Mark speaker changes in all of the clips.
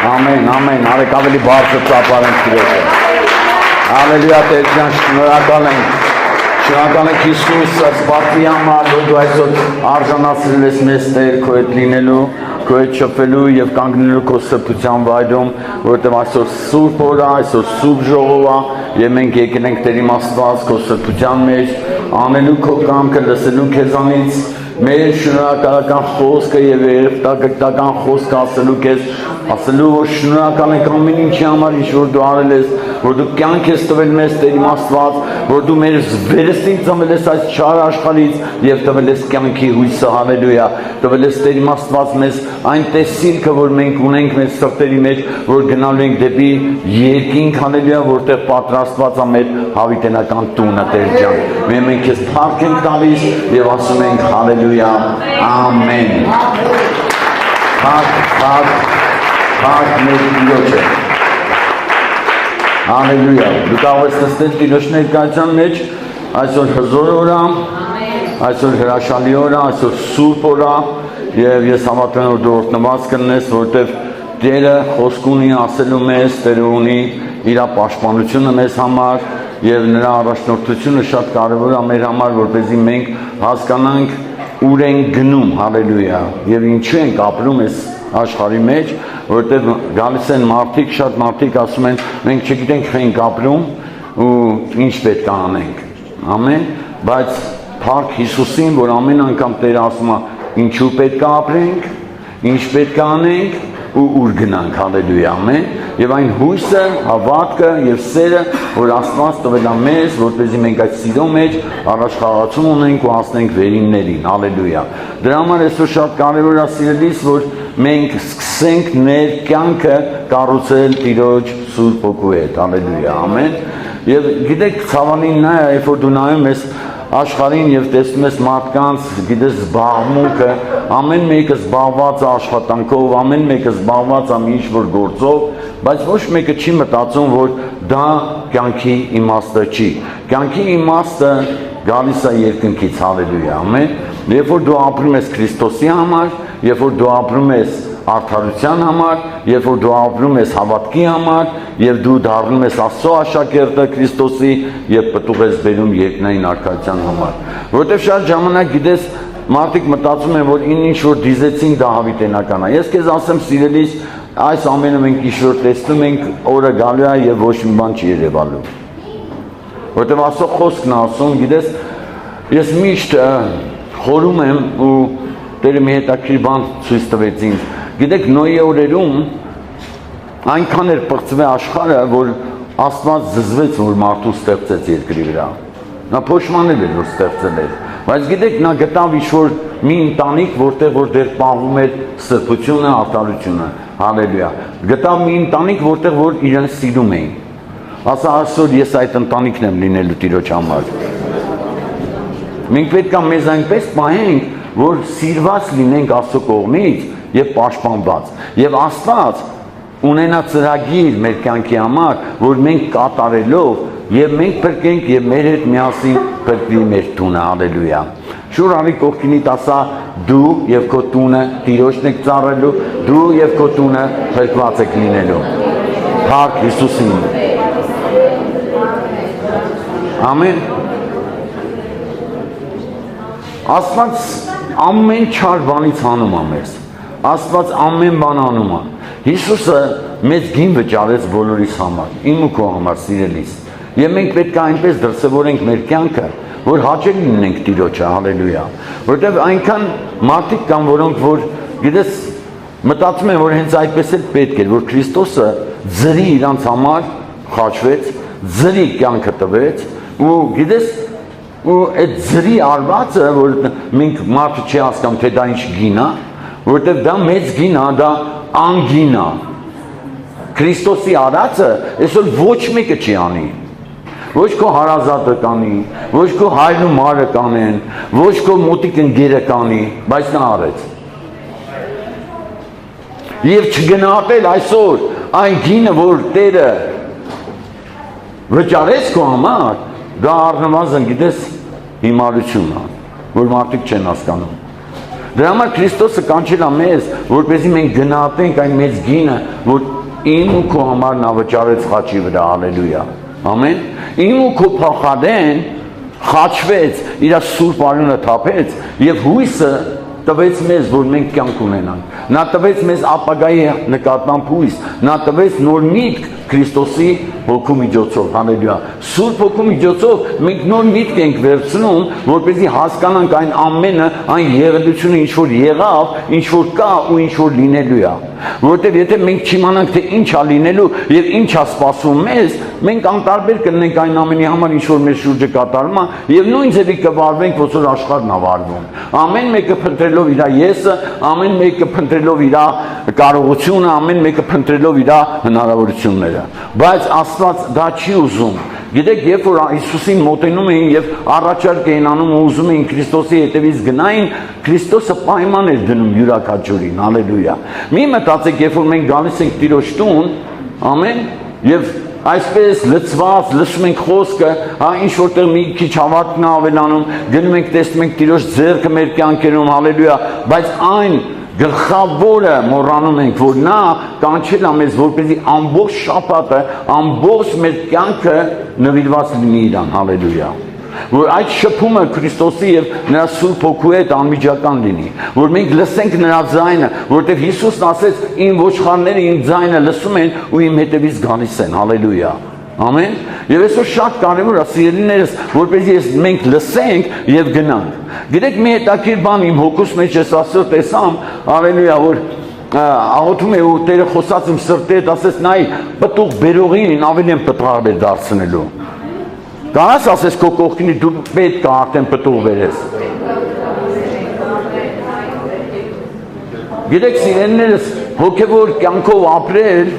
Speaker 1: Ամեն, ամեն, արեք ավելի բարձր ծափարենք Տիրոջը։ Հալելույա Տեր ջան, շնորհակալ ենք Հիսուս, սպարտի համար, որ դու այսօր արժանացրել ես մեզ Տեր քո հետ լինելու, քո հետ շփվելու եւ կանգնելու քո սրբության վայրում, որովհետեւ այսօր սուրբ օր է, այսօր սուրբ ժողով է եւ մենք եկել ենք Տեր իմ Աստված քո սրբության մեջ, անելու քո կամքը, լսելու քեզանից մեր շնորհակալական խոսքը եւ երեխտական խոսքը ասելու քեզ, ասելու որ շնորհակալ ենք ամեն ինչի համար, ինչ որ դու արել ես, որ դու կյանք ես տվել մեզ Տեր իմ Աստված, որ դու մեր վերստին ծնվել ես այս չար աշխարհից եւ տվել ես կյանքի հույսը, հալելույա, տվել ես Տեր իմ Աստված մեզ այն տեսիլքը, որ մենք ունենք մեր սրտերի մեջ, որ գնալու ենք դեպի երկինք, հալելույա, որտեղ պատրաստված է մեր հավիտենական տունը Տեր ջան։ Մենք քեզ փառք ենք տալիս եւ ասում ենք հալելույա, ամեն։ Փառք մեր Տիրոջը։ Հալելույա։ Դու կարող ես նստել Տիրոջ ներկայության մեջ, այսօր հզոր օր է, այսօր հրաշալի օր է, այսօր սուրբ օր է, եւ ես հավատում եմ որ դու օրհնված կլինես, որովհետեւ Տերը խոսք ունի ասելու մեզ, Տերը ունի իր պաշտպանությունը մեզ համար եւ նրա առաջնորդությունը շատ կարեւոր է մեր համար, որպեսզի մենք հասկանանք ուր ենք գնում, հալելույա, եւ ինչու ենք ապրում այս աշխարհի մեջ, որտեղ գալիս են մարդիկ, շատ մարդիկ ասում են, մենք չգիտենք թե ենք ապրում ու ինչ պետք է անենք։ Ամեն, բայց փառք Հիսուսին, որ ամեն անգամ Տերը ասում է, ինչու պետք է ապրենք, ինչ պետք է անենք ու ուր գնանք, հալելույա, ամեն, եւ այն հույսը, հավատքը եւ սերը, որ Աստված տվել է մեզ, որպեսզի մենք այդ սիրո մեջ առաջխաղացում ունենք ու հասնենք վերիններին, հալելույա։ Դրա համար այսօր շատ կարեւոր է սիրելիս, որ մենք սկսենք ներ կյանքը կառուցել Տիրոջ Սուրբ Հոգու հետ, հալելույա, ամեն։ Եվ գիտեք, ցավալին նա է, երբ որ դու նայում ես աշխարհին եւ տեսնում ես մարդկանց, գիտես, զբաղմունքը, ամեն մեկը զբաղված է աշխատանքով, ամեն մեկը զբաղված է մի ինչ-որ գործով, բայց ոչ մեկը չի մտածում, որ դա կյանքի իմաստը չի։ Կյանքի իմաստը գալիս է երկնքից, հալելույա, ամեն։ Երբ որ դու ապրում ես Քրիստոսի համար, երբ որ դու ապրում ես արդարության համար, երբ որ դու ապրում ես հավատքի համար, եւ դու դառնում ես Աստծո աշակերտը Քրիստոսի եւ պտուղ ես բերում երկնային արքայության համար։ Որովհետեւ շատ ժամանակ գիտես մարդիկ մտածում են, որ ինչ որ դիզեցին դա հավիտենական է։ Ես քեզ ասեմ սիրելիս, այս ամենը մենք ինչ որ տեսնում ենք, օրը գալու է եւ ոչ մի բան չի երևալու։ Որովհետեւ Աստծո խոսքն է ասում, գիտես, ես միշտ խորում եմ ու Տերը մի հետաքրքիր բան ցույց տվեց ինձ։ Գիտեք, Նոյի օրերում այնքան էր պղծվել աշխարհը, որ Աստված զզվեց, որ մարդու ստեղծեց երկրի վրա։ Նա փոշմանել էր, որ ստեղծել էր։ Բայց գիտեք, նա գտավ ինչ-որ մի ընտանիք, որտեղ որ դեռ պահվում էր սրբությունը, արդարությունը։ Հալելույա։ Գտավ մի ընտանիք, որտեղ որ իրեն սիրում էին։ Ասա այսօր ես այդ ընտանիքն եմ լինելու Տիրոջ համար։ Մենք պետք է մեզ այնպես պահենք, որ սիրված լինենք Աստծո կողմից եւ պաշտպանված։ Եվ Աստված ունենա ծրագիր մեր կյանքի համար, որ մենք կատարելով եւ մենք փրկենք եւ մեր հետ միասին փրկվի մեր տունը, հալելույա։ Շուր արի կողքինիդ ասա, դու եւ քո տունը Տիրոջն եք ծառայելու, դու եւ քո տունը փրկված եք լինելու։ Փառք Հիսուսին։ Ամեն։ Աստված ամեն չար բանից հանում է մեզ։ Աստված ամեն բան անում է։ Հիսուսը մեծ գին վճարեց բոլորիս համար, իմ ու քո համար, սիրելիս։ Եվ մենք պետք է այնպես դրսևորենք մեր կյանքը, որ հաճելի լինենք Տիրոջը, հալելույա։ Որտեւ այնքան մարդիկ կան, որոնք որ գիտես մտածում են, որ հենց այդպես էլ պետք է, որ Քրիստոսը ձրի իրանց համար խաչվեց, ձրի կյանքը տվեց, ու գիտես ու այդ ձրի արվածը, որ մենք մարդը չի հասկանում, թե դա ինչ գին է, որտեղ դա մեծ գին է, դա անգին է։ Քրիստոսի արածը այսօր ոչ մեկը չի անի։ Ոչ քո հարազատը կանի, ոչ քո հայրն ու մայրը կանեն, ոչ քո մոտիկ ընկերը կանի, բայց նա արեց։ Եվ չգնահատել այսօր այն գինը, որ Տերը վճարեց քո համար, դա առնվազն գիտես հիմարություն է, որ մարդիկ չեն հասկանում։ Դրա համար Քրիստոսը կանչել է մեզ, որպեսզի մենք գնահատենք այն մեծ գինը, որ իմ ու քո համար նա վճարեց խաչի վրա, հալելույա։ Ամեն։ Իմ ու քո փոխարեն խաչվեց, իր սուրբ արյունը թափեց եւ հույսը տվեց մեզ, որ մենք կյանք ունենանք։ Նա տվեց մեզ ապագայի նկատմամբ հույս, նա տվեց նոր միտք Քրիստոսի հոգու միջոցով, հալելույա։ Սուրբ հոգու միջոցով մենք նոր միտք ենք վերցնում, որպեսզի հասկանանք այն ամենը, այն եղելությունը, ինչ որ եղավ, ինչ որ կա ու ինչ որ լինելու է։ Որովհետև եթե մենք չիմանանք, թե ինչ է լինելու եւ ինչ է սպասում մեզ, մենք անտարբեր կլինենք այն ամենի համար, ինչ որ մեր շուրջը կատարվում է, եւ նույն ձևի կվարվենք, ոնց որ աշխարհն է վարվում։ Ամեն մեկը փնտրելով իր եսը, ամեն մեկը փնտրելով իր կարողությունը, ամեն մեկը փնտրելով իր հնարավորությունները։ Բայց Աստված դա չի ուզում։ Գիտեք, երբ որ Հիսուսին մոտենում էին եւ առաջարկ էին անում ու ուզում էին Քրիստոսի հետևից գնային, Քրիստոսը պայման էր դնում յուրաքանչյուրին, հալելույա։ Մի մտածեք, երբ որ մենք գալիս ենք Տիրոջ տուն, ամեն, եւ այսպես լծված լսում ենք խոսքը, ինչ որտեղ մի քիչ հավատքն ավելանում, գնում ենք տեսնում ենք Տիրոջ ձեռքը մեր կյանքերում, հալելույա, բայց այն գլխավորը մոռանում ենք, որ նա կանչել է մեզ, որպեսզի ամբողջ շաբաթը, ամբողջ մեր կյանքը նվիրված լինի իրան, հալելույա։ Որ այդ շփումը Քրիստոսի եւ նրա Սուրբ Հոգու հետ անմիջական լինի, որ մենք լսենք նրա ձայնը, որովհետեւ Հիսուսն ասեց. «Իմ ոչխարները իմ ձայնը լսում են ու իմ հետևից գալիս են», հալելույա։ Ամեն։ Եվ այսօր շատ կարևոր է, սիրելիներս, որպեսզի մենք լսենք եւ գնանք։ Գիտեք, մի հետաքրքիր բան իմ հոգուս մեջ ես ասել տեսամ, հալելույա, որ աղոթում է ու Տերը խոսած իմ սրտի հետ, ասեց նայ, պտուղ բերողին ավելի են պտղաբեր դարձնելու։ Կարաս ասես քո կողքինի դու պետք է արդեն պտուղ բերես։ Գիտեք, սիրելիներս, հոգևոր կյանքով ապրել,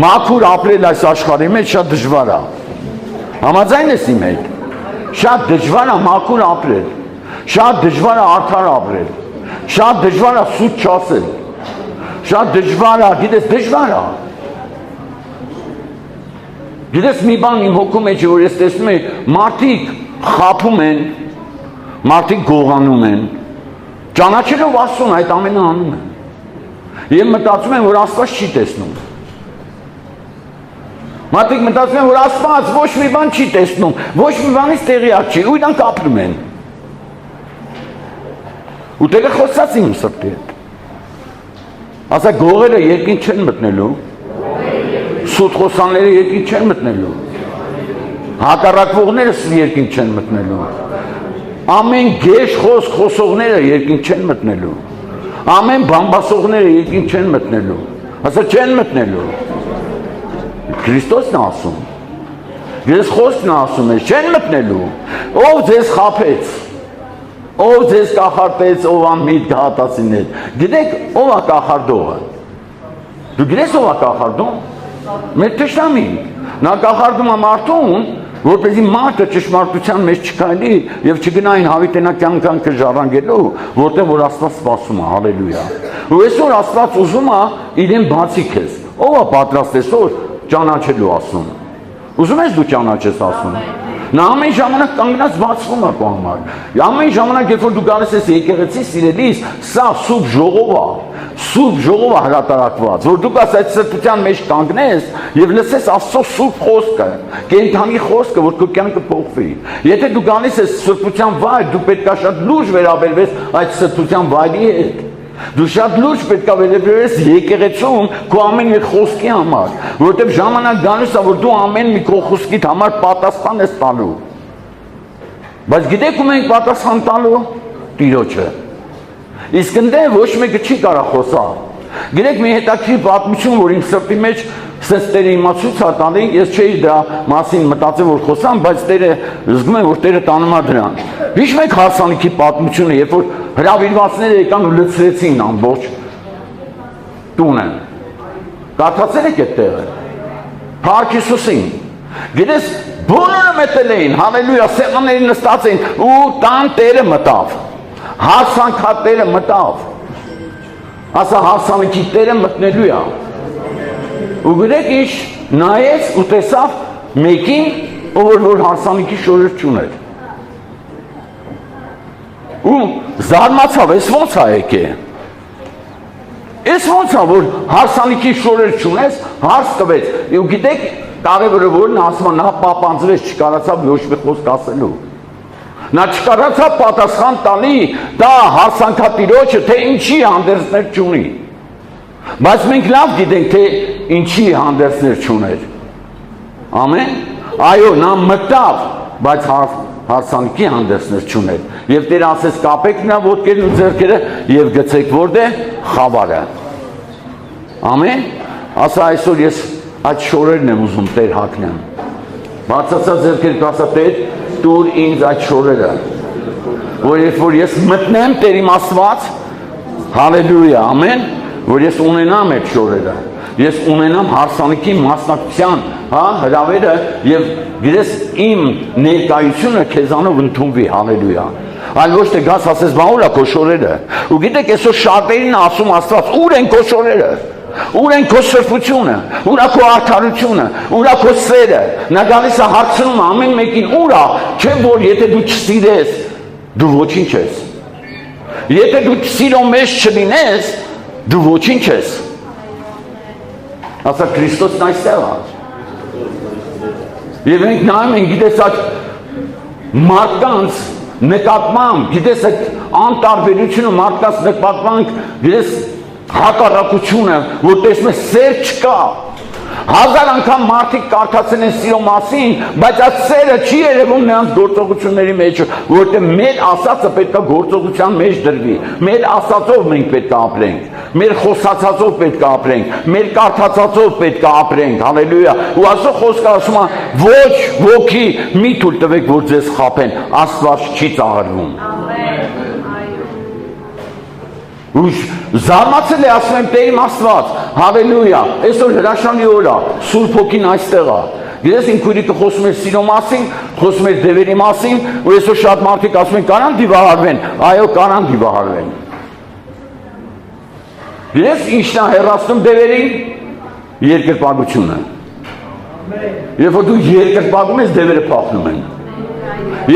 Speaker 1: մաքուր ապրել այս աշխարհի մեջ շատ դժվար է։ Համաձայն ես իմ հետ։ Շատ դժվար է մաքուր ապրել։ Շատ դժվար է արդար ապրել։ Շատ դժվար է սուտ չասել։ Շատ դժվար է, գիտես, դժվար է։ Գիտես, մի բան իմ հոգու մեջ որ ես տեսնում եմ, մարդիկ խաբում են, մարդիկ գողանում են, ճանաչելով Աստծուն այդ ամենը անում են։ Եվ մտածում են, որ Աստված չի տեսնում։ Մարդիկ մտածում են, որ Աստված ոչ մի բան չի տեսնում, ոչ մի բանից տեղյակ չի, ու իրանք ապրում են։ Ու Տերը խոսած իմ սրտի հետ։ Ասա, գողերը երկին չեն մտնելու, սուտ խոսանները երկին չեն մտնելու, հակառակվողները երկին չեն մտնելու, ամեն գեշ խոսք խոսողները երկին չեն մտնելու, ամեն բամբասողները երկին չեն մտնելու, ասա չեն մտնելու, Քրիստոսն է ասում, ես խոսքն ասում է, չեն մտնելու, ով ձեզ խաբեց, ով ձեզ կախարդեց, ով անմիտ գահատացին հետ, գիտեք, ով է կախարդողը, դու գիտես ով է կախարդում, մեր թշնամին, նա կախարդում է մարդուն, որպեսզի մարդը ճշմարտության մեջ չքայլի եւ չգնային հավիտենական կյանքը ժառանգելու, որտեղ որ Աստված սպասում է, հալելույա։ Ու այսօր Աստված ուզում է իրեն բացի քեզ, ով է պատրաստ այսօր ճանաչելու ասում։ Ուզում ես դու ճանաչես ասում։ Նա ամեն ժամանակ կանգնած բացվում է քո համար։ Ամեն ժամանակ երբ որ դու գալիս ես եկեղեցի, սիրելիս, սա սուրբ ժողով է, սուրբ ժողով է հրատարակված, որ դու կաս այդ սրբության մեջ կանգնես եւ լսես Աստծո սուրբ խոսքը, կենթանի խոսքը, որ քո կյանքը փոխվի։ Եթե դու գալիս ես սրբության վայր, դու պետք է շատ լուրջ վերաբերվես այդ սրբության վայրի հետ։ Դու շատ լուրջ պետք է վերաբերես եկեղեցում քո ամեն մի խոսքի համար, որովհետև ժամանակ գալիս է, որ դու ամեն մի քո խոսքիդ համար պատասխան ես տալու։ Բայց գիտեք ում ենք պատասխան տալու? Տիրոջը։ Իսկ ընդ ոչ մեկը չի կարող խոսալ։ Գիտեք մի հետաքրքիր պատմություն, որ իմ սրտի մեջ սենց Տերը իմացույց է տալի, ես չէի դրա մասին մտածել որ խոսամ, բայց Տերը զգում եմ որ Տերը տանում է դրան։ Հիշում եք հարսանիքի պատմությունը, երբ որ հրավիրվածները եկան ու լցրեցին ամբողջ տունը։ Կարդացել եք այդ տեղը։ Փառք Հիսուսին։ Գիտես բոլորը մտել էին, հալելույա, սեղաններին նստած էին ու տան Տերը մտավ։ Հարսանքա Տերը մտավ։ Ասա հարսանիքի Տերը մտնելու է։ Ու գիտեք ինչ նայեց ու տեսավ մեկին, ով որ հարսանիքի շորեր չուներ։ ու զարմացավ, ես ոնց է եկե։ Ես ոնց է, որ հարսանիքի շորեր չունես, հարց տվեց։ Ու գիտեք, կարևորը որն ասում նա պապանձվեց, չկարացավ ոչ մի խոսք ասելու։ Նա չկարացավ պատասխան տալի, դա հարսանքատիրոջը, թե ինչի հանդերձներ չունի։ Բայց մենք լավ գիտենք, թե ինչի հանդերձներ չուներ։ Ամեն։ Այո, նա մտավ, բայց հարսանքի հանդերձներ չուներ։ Եվ Տեր ասեց կապեք նա ոտքերն ու ձեռքերը եւ գցեք որտե խավարը։ Ամեն։ Ասա այսօր ես այդ շորերն եմ ուզում Տեր հագնեմ։ Բացացած ձեռքերը ասա Տեր, տուր ինձ այդ շորերը։ Որ երբ որ ես մտնեմ Տեր իմ Աստված, հալելույա, ամեն, որ ես ունենամ այդ շորերը։ Ես ունենամ հարսանիքի մասնակցության, հրավերը եւ գիտես իմ ներկայությունը քեզանով ընդունվի, հալելույա։ Այլ ոչ թե գաս ասես բա ուր է քո շորերը։ Ու գիտեք այսօր շատերին ասում Աստված ուր են քո շորերը։ Ուր են քո սրբությունը, ուր է քո արդարությունը, ուր է քո սերը։ Նա գալիս է հարցնում ամեն մեկին ուր է, չէ որ եթե դու չսիրես, դու ոչինչ ես։ Եթե դու սիրո մեջ չլինես, դու ոչինչ ես։ Ասա Քրիստոսն այստեղ է։ Եվ մենք նայում ենք, գիտես այդ մարդկանց նկատմամբ, գիտես այդ անտարբերությունը մարդկանց նկատմամբ, գիտես հակառակությունը, որ տեսնում ես սեր չկա։ Հազար անգամ մարդիկ կարդացել են սիրո մասին, բայց այդ սերը չի երևում նրանց գործողությունների մեջ, որտեղ մեր ասածը պետք է գործողության մեջ դրվի։ Մեր ասածով մենք պետք է ապրենք, մեր խոսածածով պետք է ապրենք, մեր կարդացածով պետք է ապրենք, հալելույա։ Ու Աստծո խոսքը ասում է, ոչ ոգի մի թույլ տվեք, որ ձեզ խաբեն, Աստված չի ծաղրվում։ Ու զարմացել է ասում եմ Տեր իմ Աստված, հալելույա, այսօր հրաշալի օր է, Սուրբ Հոգին այստեղ է։ Գիտես իմ քույրիկը խոսում էր սիրո մասին, խոսում էր դևերի մասին, ու այսօր շատ մարդիկ ասում են կարան դիվահարվեն, այո կարան դիվահարվեն։ Գիտես ինչն է հեռացնում դևերին, երկրպագությունը։ Երբ որ դու երկրպագում ես, դևերը փախնում են։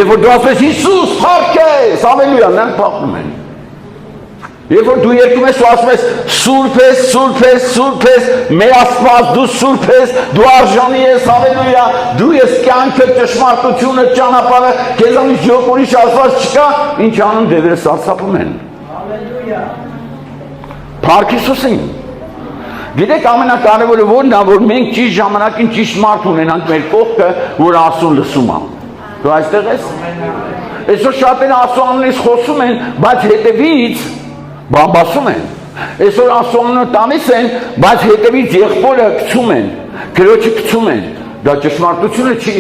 Speaker 1: Երբ որ դու ասում ես Հիսուս, փառք ես, հալելույա, նրանք փախնում են։ Երբ որ դու երգում ես ու ասում ես Սուրբ ես, Սուրբ ես, Սուրբ ես, մեր Աստված, դու Սուրբ ես, դու արժանի ես, հալելույա, դու ես կյանքը, ճշմարտությունը, ճանապարհը, քեզանից յոկ ուրիշ Աստված չկա, ինչ անում դևերը սարսափում են։ Հալելույա։ Փառք Հիսուսին։ Գիտեք ամենակարևորը որն է, որ մենք ճիշտ ժամանակին ճիշտ մարդ ունենանք մեր կողքը, որ Աստծուն լսում է։ Դու այստեղ ես։ Այսօր շատերը Աստծո անունից խոսում են, բայց հետևից բամբասում են, այսօր Աստծո տալիս են, բայց հետևից եղբորը գցում են, քրոջը գցում են, դա ճշմարտությունը չի,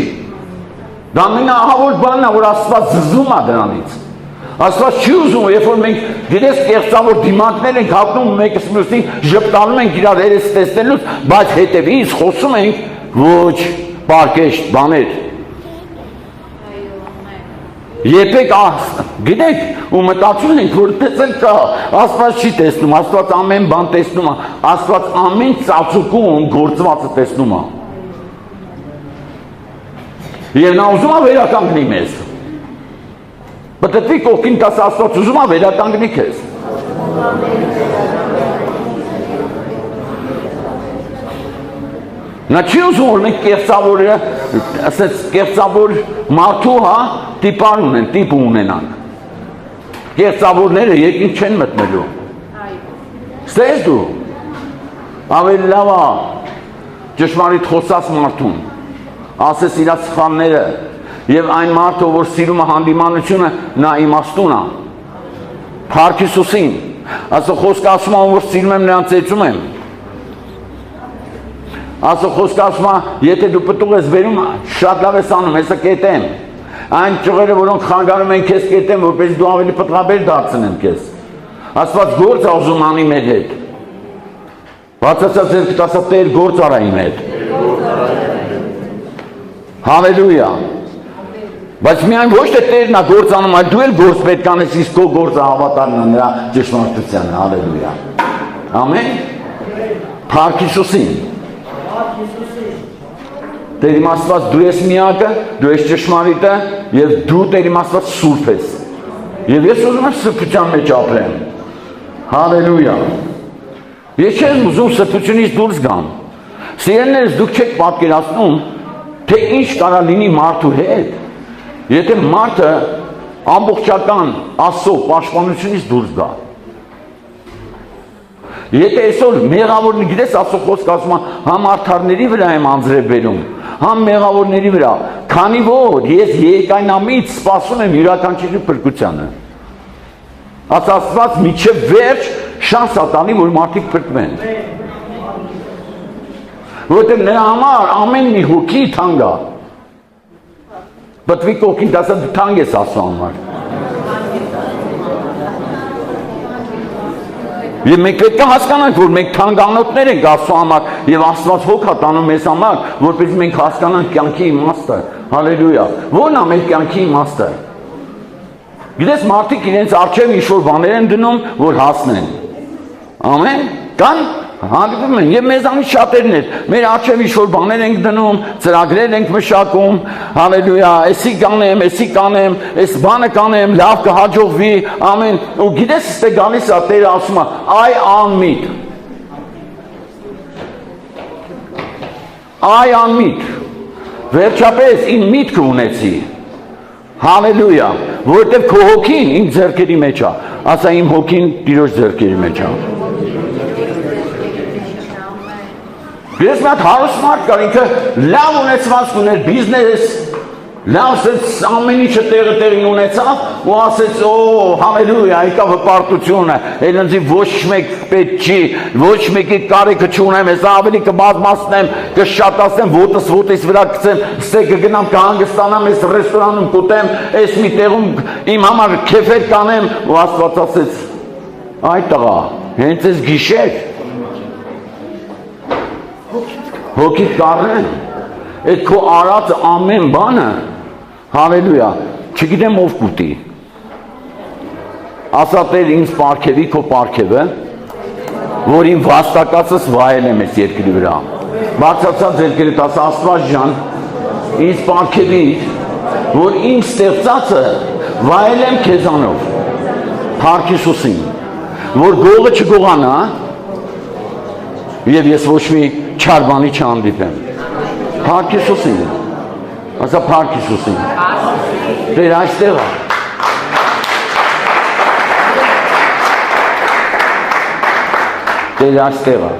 Speaker 1: դա ամենահավոր բանն է, որ Աստված զզվում է դրանից, Աստված չի ուզում, երբ որ մենք գիտես կեղծավոր դիմանքներ ենք հապնում մեկս մյուսին, ժպտանում ենք իրար երես տեսնելուց, բայց հետևից խոսում ենք ոչ պարկեշտ բաներ։ Երբեք գիտեք ու մտածում ենք որ տեսել կա Աստված չի տեսնում Աստված ամեն բան տեսնում է Աստված ամեն ծածուկում գործվածը տեսնում է Եվ նա ուզում է վերականգնի մեզ Բտտվի կողքին տաս Աստված ուզում է վերականգնի քեզ Նա չի ուզում որ մենք կեղծավորը ասես կեղծավոր մարդու հա տիպար ունեն, տիպ ունենանք Կեղծավորները երկին չեն մտնելու Ստես դու ավելի լավ է ճշմարիտ խոսած մարդուն ասես իրա սխալները եւ այն մարդը որ սիրում է հանդիմանությունը նա իմաստուն է Փառք Հիսուսին ասո խոսքը ասում է որ սիրում եմ նրան ծեծում եմ Ասո խոսքը ասում է, եթե դու պտուղ ես բերում, շատ լավ ես անում, հեսա կետեմ Այն ճղերը, որոնք խանգարում են քեզ կետեմ, որպես դու ավելի պտղաբեր դարձնեմ քեզ Աստված գործ է ուզում անի մեր հետ Բացացած ես կտասա Տեր գործ արա իմ հետ Հալելույա Բայց միայն ոչ թե Տերն է գործ անում, այլ դու էլ գործ պետք անես, իսկ քո գործը հավատարն է նրա ճշմարտությանը, հալելույա Ամեն Փառք Հիսուսին Տեր իմ Աստված դու ես միակը, դու ես ճշմարիտը և դու Տեր իմ Աստված սուրբ ես Եվ ես ուզում եմ սրբության մեջ ապրեմ։ Հալելույա։ Ես չեմ ուզում սրբությունից դուրս գամ։ Սիրելիներս, դուք չեք պատկերացնում, թե ինչ կարա լինի մարդու հետ, եթե մարդը ամբողջական Աստծո պաշտպանությունից դուրս գա։ Եթե այսօր մեղավորն գիտես Աստծո խոսքը ասում է, համ արդարների վրա եմ անձրև բերում, համ մեղավորների վրա, քանի որ ես երկայնամից սպասում եմ յուրաքանչյուրի փրկությանը։ Աստված միջև վերջ շանս տանի, որ մարդիկ փրկվեն։ Որտեղ նրա համար ամեն մի հոգի թանկ է։ Բթվի կողքին դասա դու թանկ ես Աստծո համար։ Եվ մենք պետք է հասկանանք, որ մենք թանկանոթներ ենք Աստծո համար եւ Աստված հոգ է տանում մեզ համար, որպեսզի մենք հասկանանք կյանքի իմաստը։ Հալելույա։ Ո՞րն է մեր կյանքի իմաստը։ Գիտես, մարդիկ իրենց առջև ինչ-որ բաներ են դնում, որ հասնեն։ Ամեն։ Կան հանդիպում են եւ մեզանից շատերն են։ Մեր առջև ինչ-որ բաներ ենք դնում, ծրագրեր ենք մշակում, հալելույա, էսի կանեմ, էս բանը կանեմ, լավ կհաջողվի, ամեն։ Ու գիտես, ստե գալիս է Տերը ասում է, այ անմիտ։ Այ անմիտ։ Վերջապես իմ միտքը ունեցի։ Հալելույա, որովհետև քո հոգին իմ ձեռքերի մեջ է, ասա իմ հոգին Տիրոջ ձեռքերի մեջ է։ Ես մատ հարուստ մարդ կար, ինքը լավ ունեցված ուներ բիզնես, լավ ասեց ամեն ինչը տեղին ունեցավ ու ասեց օ հալելույա եկավ հպարտությունը, այնձի ոչ մեկ պետք չի, ոչ մեկի կարիքը չունեմ, ես ավելի կբազմացնեմ, կշատացնեմ, ոտս վրա գցեմ, ստե կգնամ կհանգստանամ, ես ռեստորանում կուտեմ, ես մի տեղում իմ համար քեֆեր կանեմ ու Աստված ասեց այ տղա, հենց ես գիշեր հոգիդ կառնեն, այդ քո արած ամեն բանը, հալելույա, չգիտեմ ով կուտի, ասա Տեր ինձ պարգևի քո պարգևը, որ իմ վաստակածս վայելեմ ես երկրի վրա, բարձրացած երկրի ասա Աստված ջան, ինձ պարգևի, որ իմ ստեղծածը վայելեմ քեզանով, Փառք Հիսուսին, որ գողը չգողանա, եւ ես ոչ մի չար բանի չհանդիպեմ։ Փառք Հիսուսին։ Ասա Փառք Հիսուսին։ Տեր այստեղ է։ Տեր այստեղ է։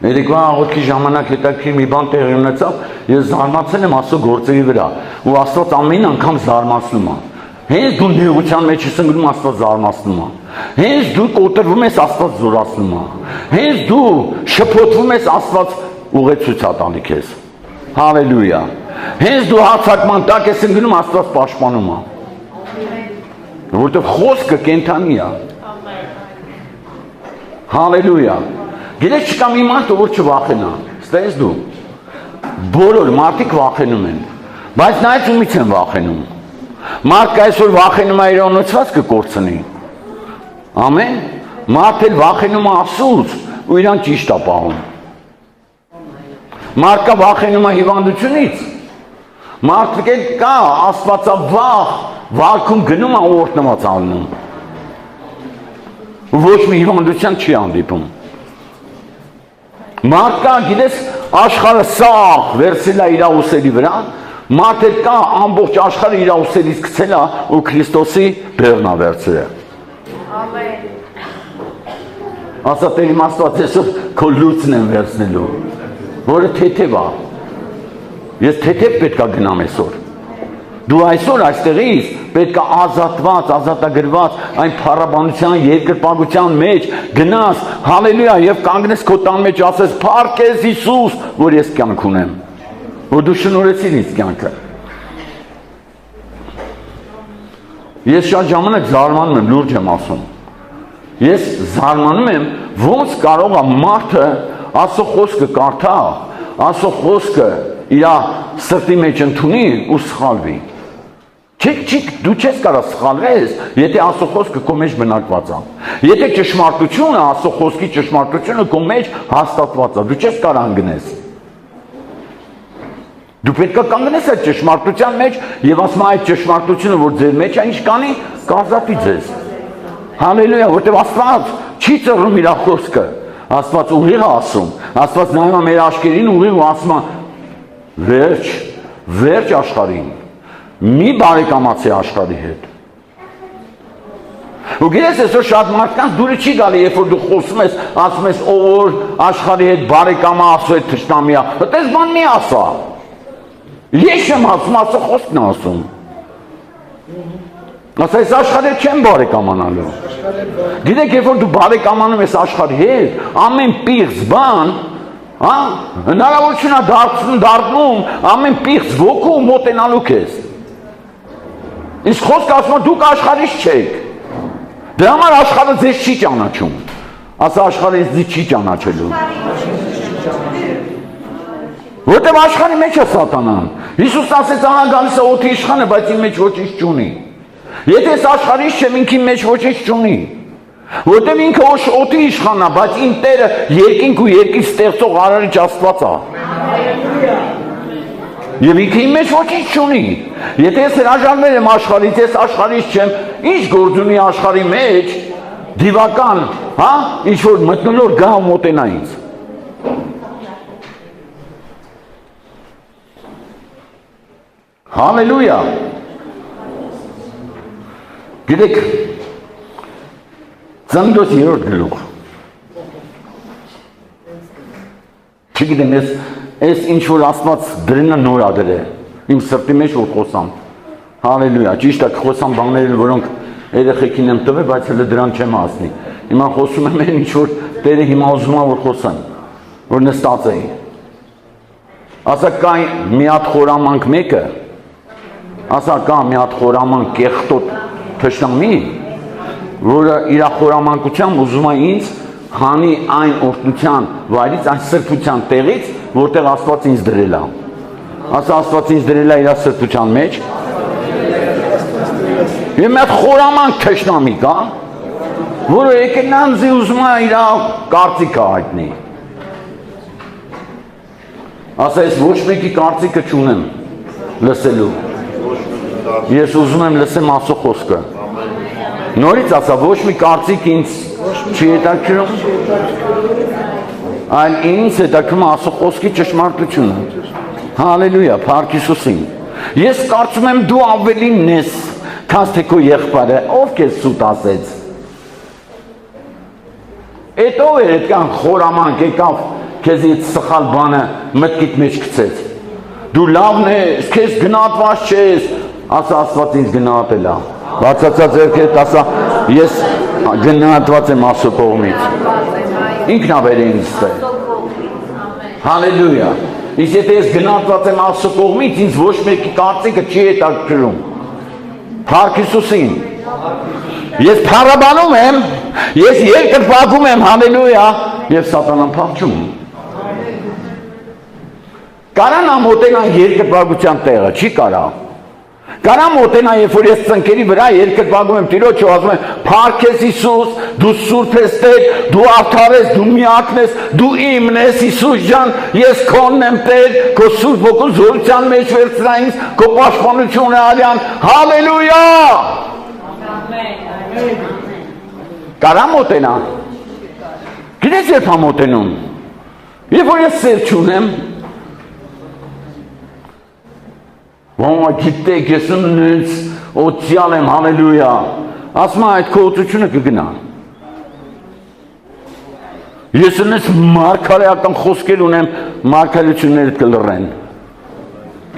Speaker 1: Երեկվա աղոթքի ժամանակ հետաքրքիր մի բան տեղի ունեցավ, ես զարմացել եմ Աստծո գործերի վրա, ու Աստված ամեն անգամ զարմացնում է։ Հենց դու նեղության մեջ ես ընկնում, Աստված զարմացնում է։ Հենց դու կոտրվում ես, Աստված զորացնում է։ Հենց դու շփոթվում ես, Աստված ուղեցույց է տալի քեզ։ Հալելույա։ Հենց դու հարձակման տակ ես ընկնում, Աստված պաշտպանում է։ Որովհետև խոսքը կենդանի է։ Հալելույա։ Գիտես չկա մի մարդ, որ չվախենա։ Ստես դու։ Բոլոր մարդիկ վախենում են, բայց նայած ումից են վախենում։ Մարդը այսօր վախենում է իր ունեցվածքը կորցնի։ Ամեն։ Մարդը վախենում է Աստծուց ու իրան ճիշտ է պահում։ Մարդը վախենում է հիվանդությունից։ Մարդը կա աստվածավախ վարքում գնում է ու օրհնված ալնում։ Ոչ մի հիվանդության չի հանդիպում։ Մարդը գիտես աշխարհը սաղ վերցրել է իր ուսերի վրա, մարդը կա ամբողջ աշխարհը իր ուսերից գցել է ու Քրիստոսի բեռն է վերցրել։ Ամեն։ Ասա Տեր իմ Աստված այսօր քո լույսն եմ վերցնելու, որը թեթև է։ Ես թեթև պետք է գնամ այսօր։ Դու այսօր այստեղից պետք է ազատված, ազատագրված այն փառաբանության երկրպագության մեջ գնաս, հալելույա, եւ կանգնես քո տան մեջ ասես Փառք ես Հիսուս, որ ես կյանք ունեմ, որ դու շնորհեցիր ինձ կյանքը։ Ես շատ ժամանակ զարմանում եմ, լուրջ եմ ասում։ Ես զարմանում եմ, ոնց կարող է մարդը Աստծո խոսքը կարդա, Աստծո խոսքը իր սրտի մեջ ընդունի ու սխալվի։ Դու չես կարող սխալվես, եթե Աստծո խոսքը քո մեջ բնակված է։ Եթե ճշմարտությունը, Աստծո խոսքի ճշմարտությունը քո մեջ հաստատված է, դու չես կարող անգնես։ Դու պետք է կանգնես այդ ճշմարտության մեջ եւ ասում այդ ճշմարտությունը, որ ձեր մեջ է, ինչ կանի, կազատի ձեզ։ Հալելույա, որտեղ Աստված չի ծռում իր խոսքը։ Աստված ուղիղ է ասում։ Աստված նայում է մեր աչքերին ուղիղ ու ասում է. վերջ աշխարհին։ Մի բարեկամացի աշխարհի հետ։ Ու գիտես, այսօր շատ մարդկանց դուրը չի գալի, երբ որ դու խոսում ես, ասում ես, ով որ աշխարհի հետ բարեկամա ասում է թշնամիա, այդպես բան մի ասա։ Ես չեմ ասում, ասա խոսքն է ասում։ Ասա, այս աշխարհի հետ չեմ բարեկամանալու։ Գիտեք, երբ որ դու բարեկամանում ես աշխարհի հետ, ամեն պիղծ բան, հնարավորություն է դառնում, ամեն պիղծ ոգու մոտենալու քեզ։ Իսկ խոսքը ասում է, դուք աշխարհից չեք։ Դրա համար աշխարհը ձեզ չի ճանաչում։ Ասա աշխարհը ձեզ չի ճանաչելու։ Որտեղ աշխարհի մեջ է սատանան։ Հիսուս ասեց, ահա գալիս է օդի իշխանը, բայց իմ մեջ ոչինչ չունի։ Եթե ես աշխարհից չեմ, ինքին մեջ ոչինչ չունի։ Որտեղ ինքը օդի իշխանն է, բայց իմ Տերը երկինք ու երկիր ստեղծող արարիչ Աստված է։ Եվ ինքը իմ մեջ ոչինչ չունի։ Եթե ես հրաժարվել եմ աշխարհից, ես աշխարհից չեմ, ինչ գործ ունի աշխարհի մեջ, դիվական, ինչ որ մթնոլորտ գա ու մոտենա ինձ։ Հալելույա։ Գիտեք, Ծննդոց 3-րդ գլուխ։ Չգիտեմ, ես ինչ որ Աստված դրենը նոր ա դրել, իմ սրտի մեջ որ խոսամ։ Հալելույա, ճիշտ է խոսամ բաներ, որոնք երեխեքին եմ տվել, բայց հələ դրան չեմ հասնի։ Հիմա խոսում եմ ինչ որ Տերը հիմա ուզում է որ խոսեմ, որ նստած էի։ Ասա կա մի հատ խորամանկ մեկը, ասա կա մի հատ խորամանկ կեղտոտ թշնամի, որը իր խորամանկությամբ ուզում է ինձ հանի այն օրհնության վայրից, այն սրբության տեղից, որտեղ Աստված ինձ դրել է։ Ասա Աստված ինձ դրել է իր սրբության մեջ։ Եվ մի հատ խորամանկ թշնամի կա, որը եկել նանձի ուզում է իր կարծիքը հայտնի։ Ասա ես ոչ մեկի կարծիքը չունեմ լսելու։ Ես ուզում եմ լսեմ Աստծո խոսքը։ Նորից ասա, ոչ մի կարծիք ինձ չի հետաքրում, այլ ինձ հետաքրում Աստծո խոսքի ճշմարտությունը։ Հալելույա, փառք Հիսուսին։ Ես կարծում եմ դու ավելին ես, քան թե քո եղբայրը, ով քեզ սուտ ասեց։ Էդ ով էր այդքան խորամանկ եկավ, քեզ այդ սխալ բանը մտքիդ մեջ գցեց։ Դու լավն ես, քեզ գնահատված չես, ասա Աստված ինձ գնահատել է։ Բացացած երկետ ասա, ես գնահատված եմ Աստծո կողմից։ Ինքն ա բերել ինձ տեղ։ Հալելույա։ Իսկ եթե ես գնահատված եմ Աստծո կողմից, ինձ ոչ մեկի կարծիքը չի հետաքրքրում։ Փառք Հիսուսին։ Ես փառաբանում եմ, ես երկրպագում եմ, հալելույա, եւ սատանան փախչում։ Կարան ամոտենան երկրպագության տեղը, չի կարա։ Կարամ մոտենա, երբ որ ես ծնկերի վրա երկրպագում եմ Տիրոջը, ասում եմ, փառք ես Հիսուս, դու սուրբ ես Տեր, դու արդար ես, դու միակն ես, դու իմն ես Հիսուս ջան, ես քոնն եմ Տեր, քո սուրբ ոգու զորության մեջ վերցրա ինձ, քո պաշտպանությունը արյան, հալելույա։ Կարամ մոտենա։ Գիտես երբ եմ մոտենում, երբ որ ես սեր չունեմ, Ոմա գիտեք, ես ունենց օծյալ եմ, հալելույա, ասում այդ քո օծությունը կգնա։ Ես ունենց մարգարեական խոսքեր ունեմ, մարգարեությունները կլռեն։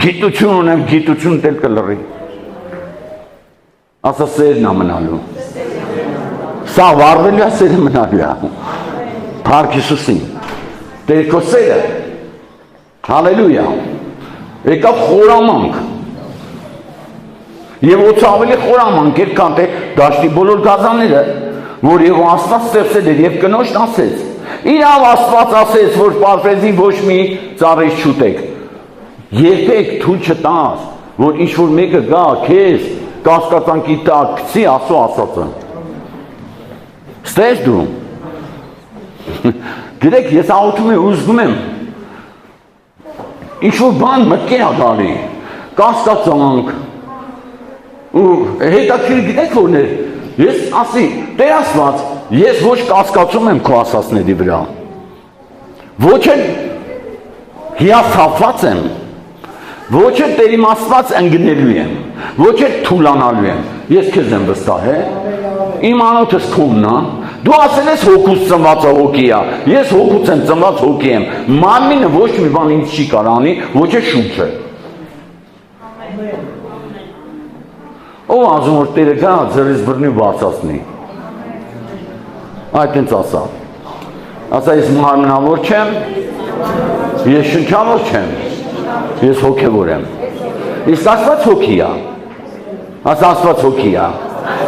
Speaker 1: Գիտություն ունեմ, գիտությունը դել կլռի։ Ասա սերն է մնալու։ Սա վարվելու է սերը մնալու է։ Փառք Հիսուսին։ Տեր քո սերը։ Հալելույա։ Եկավ խորամանկ։ Եվ ոց ավելի խորամանկ էր, քան թե դաշտի բոլոր գազանները, որ եւ Աստված ստեղծել էր եւ կնոջն ասեց։ Իրավ Աստված ասեց, որ պարպեզի ոչ մի ծառից չուտեք։ Երբեք թույլ չտաս, որ ինչ որ մեկը գա քեզ կասկածանքի տակ գցի Աստծո ասածը։ Ստես դու։ Գիտեք, ես աղոթում եմ ու զգում եմ։ ինչ-որ բան մտքի է գալի, կասկածանք, ու հետաքրքիր գիտեք որն է, ես ասի, Տեր Աստված, ես ոչ կասկածում եմ քո ասածների վրա, ոչ էլ հիասթափված եմ, ոչ էլ Տեր իմ Աստված ընկնելու եմ, ոչ էլ թուլանալու եմ, ես քեզ եմ վստահ, իմ անոթս քոնն է, դու ասել ես հոգուց ծնված հոգի է, ես հոգուց եմ ծնված հոգի եմ, մարմինը ոչ մի բան ինձ չի կարող անի, ոչ էլ շունչը։ Ով ասում որ Տերը գա ձերից բռնի ու բարձրացնի։ Այդ ինձ ասա։ Ասա ես մարմնավոր չեմ, ես շնչավոր չեմ, ես հոգևոր եմ։ Իսկ Աստված հոգի է։ Ասա Աստված հոգի է։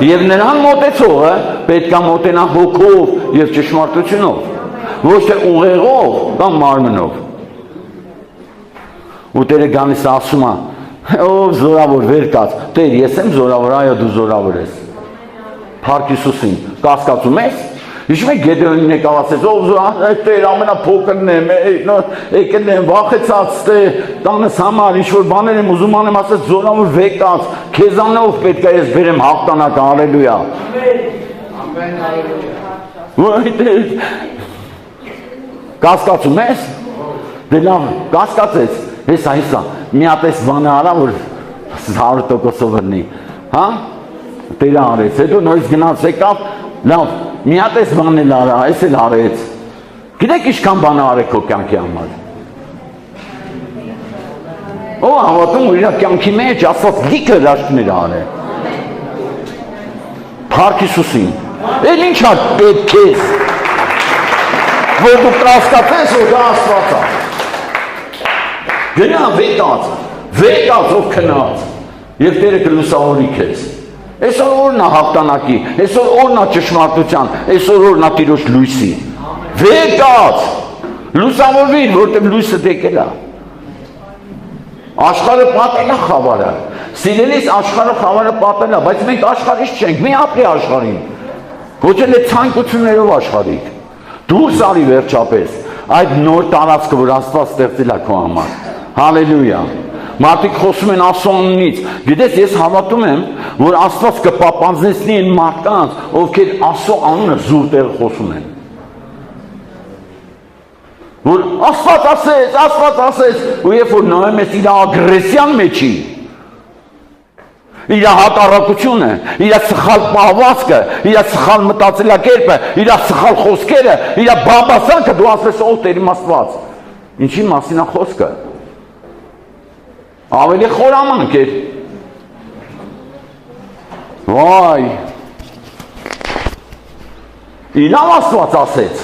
Speaker 1: Եվ նրան մոտեցողը պետք է մոտենա հոգով եւ ճշմարտությունով, ոչ թե ուղեղով կամ մարմնով։ Ու Տերը գալիս ասում է, ով զորավոր վեր կաց, Տեր, ես եմ զորավոր, այո դու զորավոր ես։ Փառք Հիսուսին, կասկածում ես։ Հիշում եք Գեդեոնին եկավ ասեց, ով զորավոր, Տեր ամենափոքրն եմ, եկել եմ վախեցած, տանս համար ինչ-որ բաներ եմ ուզում անեմ, ասեց զորավոր վեր կաց, քեզանով պետք է ես բերեմ հաղթանակ, հալելույա։ Ամեն։ Կասկածում ես։ Դե լավ, կասկածես, հեսա, մի հատ էս բանը արա, որ 100% վրնի, հա, Տերը արեց, հետո նորից գնաց եկավ, լավ, մի հատ էս բանն էլ արա, էս էլ արեց, գիտեք ինչքան բան արեք քո կյանքի համար, ով հավատում որ իր կյանքի մեջ Աստված լիքը հրաշքներ արել, Փառք Հիսուսին, էլ ինչ է պետք ես, որ դու կասկածես, որ դա Աստված է, գնա վեկած ով քնած, և Տերը կլուսավորի քեզ, այսօր օրն է հաղթանակի, այսօր օրն է ճշմարտության, այսօր օրն է Տիրոջ լույսի, վեկած, լուսավորվիր, որտեղ լույսը դեկել է, աշխարհը պատել է խավարը, սիրելիս աշխարհը խավարը պատել է, բայց մենք աշխարհից չենք, մի ապրի աշխարհին, ոչ էլ է ցանկություններով աշխարհիկ, դուրս արի վերջապես, այդ նոր տարածքը, որ Աստված ստեղծել է քո համար, հալելույա, մարդիկ խոսում են Աստծո անունից, գիտես ես հավատում եմ, որ Աստված կպապանձնեցնի այն մարդկանց, ովքեր Աստծո անունը զուր տեղ խոսում են, որ Աստված ասեց, ու երբ որ նայում ես իր ագրեսիան մեջի, իր հակառակությունը, իր սխալ պահվածքը, իր սխալ մտածելակերպը, իր սխալ խոսքերը, իր բաբասանքը, դու ասես ով Տեր իմ Աստված, ինչի մասին է խոսքը, ավելի խորամանկ էր, վայ, իրավ Աստված ասեց,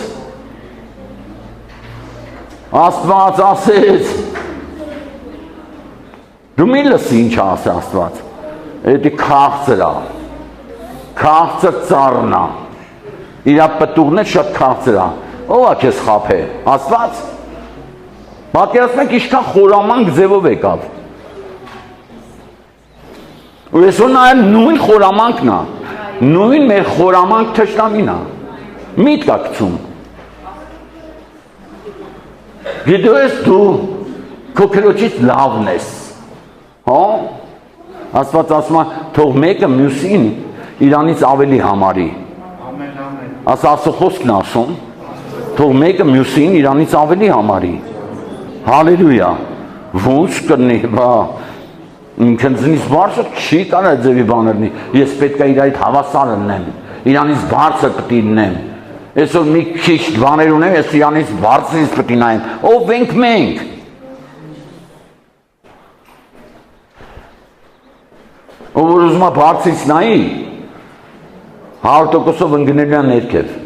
Speaker 1: Աստված ասեց, դու մի լսի ինչ ասե Աստված, էդի քաղցր է, քաղցր ծառն է, իրա պտուղն է շատ քաղցր է, ով է քեզ խաբե, Աստված, պատկերացնում եք ինչքան խորամանկ ձևով եկավ, ու այսօր նայել նույն խորամանքն է, նույն մեր խորամանք թշնամին է, միտք է գցում, գիտես դու քո քրոջից լավն ես, հա, Աստված ասում է, թող մեկը մյուսին իրանից ավելի համարի, ասա Աստծո խոսքն ասում, թող մեկը մյուսին իրանից ավելի համարի, հալելույա, ոնց կրնի, ինքնձնից բարձր չի կարող ձևի բաներնի, ես պետք է իր այդ հավասար լինեմ, իրանից բարձր պտի լինեմ, այսօր մի քիչ բաներ ունեմ, ես իրանից բարձրից պտի նայեմ, ով ենք մենք, ով որ ուզում է բարձրից նայի, 100%-ով ընկնելու է ներքև,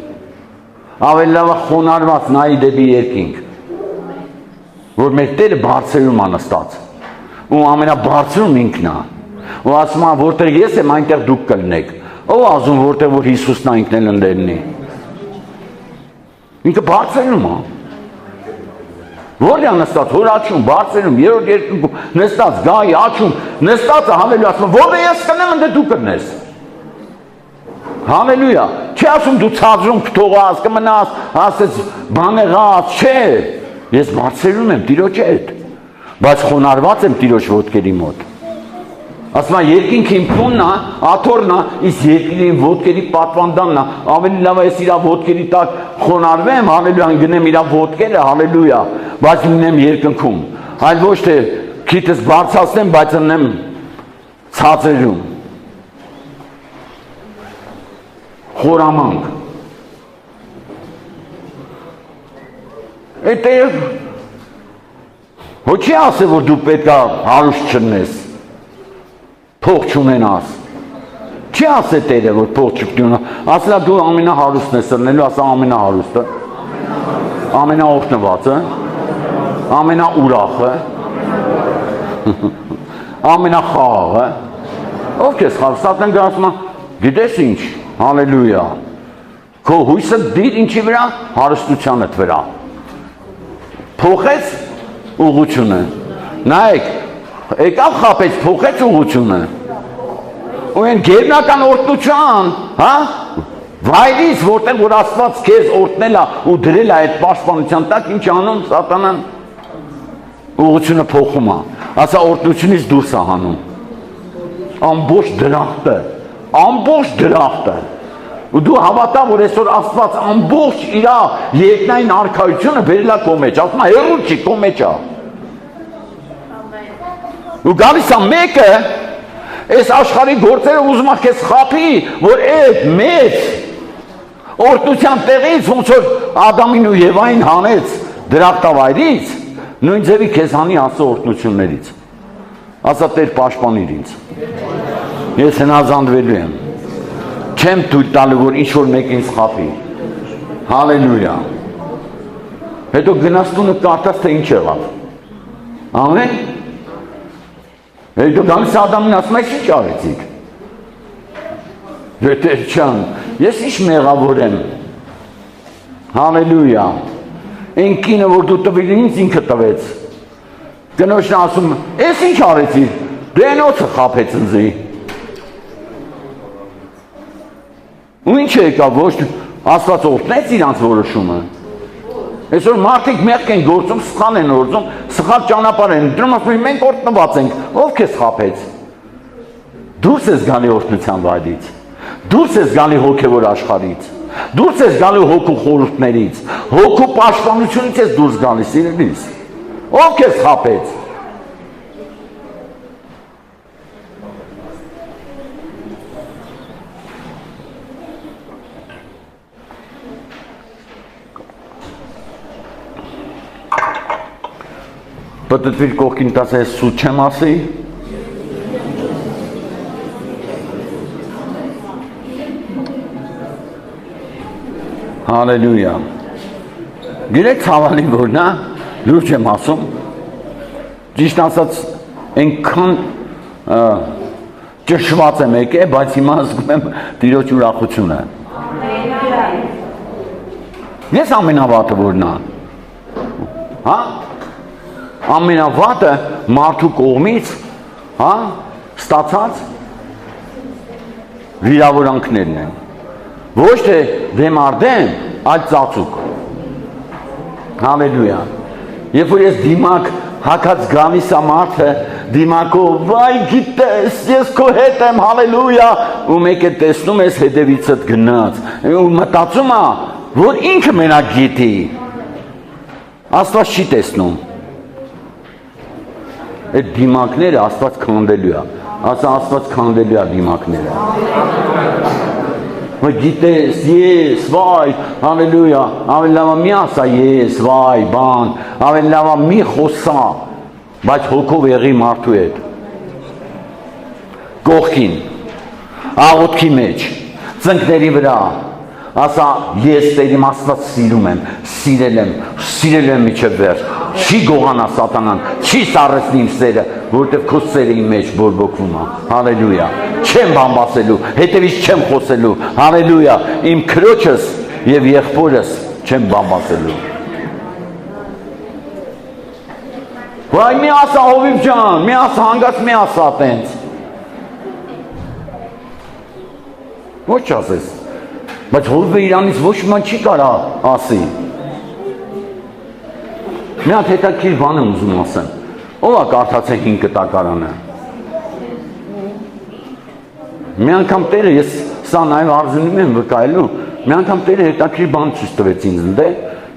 Speaker 1: ավելի լավ է խոնարհված նայի դեպի երկինք, որ մեր Տերը բարձրում է նստած, ու ամենաբարձրում ինքն է, ու ասում է, որտեղ ես եմ, այնտեղ դուք կլինեք, ով ասում, որտեղ որ Հիսուսն է ինքն էլ ընդելնի, ինքը բարձրում է, որ է նստած, որ աչում, բարձրում, երորդ երկնքում, նստած, գայի, աչում, նստած է, հավելու ասում, որը ես կնեմ, ընդ դու կնես, հավելույա, չի ասում դու ծածրում կթողած, կմնաս, ասեց բանեղած, չէ, ես բարձրում եմ Տիրոջ հետ, բայց խոնարհված եմ Տիրոջ ոտքերի մոտ։ Ասում եմ երկինքի իմ տունն է, աթոռն է, իսկ երկրի ոտքերի պատվանդանն է, ավելի լավ է ես իր ոտքերի տակ խոնարհվեմ, հալելույա, գնեմ իր ոտքերը, հալելույա, բայց մնեմ երկնքում, այլ ոչ թե քիթս բարձրացնեմ, բայց ընեմ ցածրում։ Խորամանկ։ Այդ ոչ չի ասել, որ դու պետք է հարուստ չլինես, փող չունենաս։ Չի ասել Տերը, որ փող չունենաս, ասել դու ամենահարուստն ես ելնելու, ասա ամենահարուստը, ամենաօգնվածը, ամենաուրախը, ամենախաղը։ Ով քեզ խաղ, Սատանան ասում է, գիտես ինչ, հալելույա, քո հույսը դիր ինչի վրա, հարստությանդ վրա։ Փոխեց ուղղությունը։ Նայեք, եկավ խապեց, փոխեց ուղղությունը։ Ու այն գերնական օրհնության, հա, վայրից, որտեղ որ Աստված քեզ օրհնել է ու դրել է այդ պաշտպանության տակ, ինչ անում Սատանան, ուղղությունը փոխում է, ասա օրհնությունից դուրս է հանում, ամբողջ դրախտը, ու դու հավատա, որ այսօր Աստված ամբողջ իր երկնային արքայությունը բերել է քո մեջ, ասում է հեռու չի, քո մեջ է։ Ու գալիս է մեկը, այս աշխարհի գործերը ուզում է քեզ խաբի, որ այդ մեծ օրհնության տեղից, ոնց որ Ադամին ու Եվային հանեց դրախտավայրից, նույն ձևի քեզ հանի Աստծո օրհնություններից։ Ասա Տեր պաշտպանիր ինձ։ Ես հնազանդվելու եմ։ Չեմ թույլ տալու, որ ինչ-որ մեկ ինձ խաբի։ Հալելույա։ Հետո գնաս տունը կարդաս, թե ինչ եղավ։ Ամեն։ Հետո գալիս Ադամին ասում ես ինչ արեցիք։ Տեր ջան, ես ինչ մեղավոր եմ։ Հալելույա։ Այն կինը, որ դու տվիր ինձ, ինքը տվեց։ Կնոջն ասում, ես ինչ արեցիք։ Դու այնոցը խաբեց ինձի։ Ու ինչ եկավ, ոչ Աստված օրհնեց իրանց որոշումը։ Այսօր մարդիկ մեղք են գործում, սխալ են գործում, սխալ ճանապարհ են ընտրում, ասում են մենք օրհնված ենք, ով քեզ խաբեց։ Դուրս ես գալի օրհնության վայրից, դուրս ես գալի հոգևոր աշխարհից, դուրս ես գալի հոգու խորհուրդներից, հոգու պաշտպանությունից ես դուրս գալիս, սիրելիս։ Ով քեզ խաբեց։ Պատտվիր կողքին տաս ես սուտ չեմ ասի։ Հալելույա։ Գիրեք ցավալի որ նա լուրջ եմ ասում։ Ճիշտ ասած այնքան ճշված եմ եկել, բայց հիմա զգում եմ Տիրոջ ուրախությունը։ Ես ամենավատը որն է։ Հա? Ամենավատը մարդու կողմից, հա, ստացած վիրավորանքներն են։ Ոչ թե դեմ արդեն, այլ ծածուկ։ Հալելույա։ Երբ որ ես դիմակ հակած գալիս է մարդը, դիմակով, վայ գիտես, ես քո հետ եմ, հալելույա, ու մեկ է տեսնում ես հետևիցդ գնաց, ու մտածում է, որ ինքը մենակ գիտի, Աստված չի տեսնում։ Այդ դիմակները Աստված քանդելու է, ասա Աստված քանդելու է դիմակները։ Որ գիտես, ես, վայ, հալելույա, ավելի լավ մի ասա ես, վայ, բան, ավելի լավ մի խոսա, բայց հոգով եղի մարդու հետ։ Կողքին, աղոթքի մեջ, ծնկների վրա, ասա ես Տերիմ Աստված սիրում եմ, սիրել եմ միջև վերջ, չի գողանա Սատանան, չի սառեցնի իմ սերը, որովհետև քո սերը իմ մեջ բորբոքվում է, հալելույա, չեմ բամբասելու, հետևից չեմ խոսելու, հալելույա, իմ քրոջս և եղբորս չեմ բամբասելու։ Վայ մի ասա հովիվ ջան, մի ասա հանգած մի ասա տենց։ Ոչ ասես, բայց հովիվը իրանից ոչ ման չի կարա ասի։ Մի հատ հետաքրքիր բան եմ ուզում ասեմ։ Ով է կարդացել 5 կտակարանը։ Մի անգամ Տերը, ես սա նաև արզունում եմ վկայելու, մի անգամ Տերը հետաքրքիր բան ցույց տվեց ինձ, դե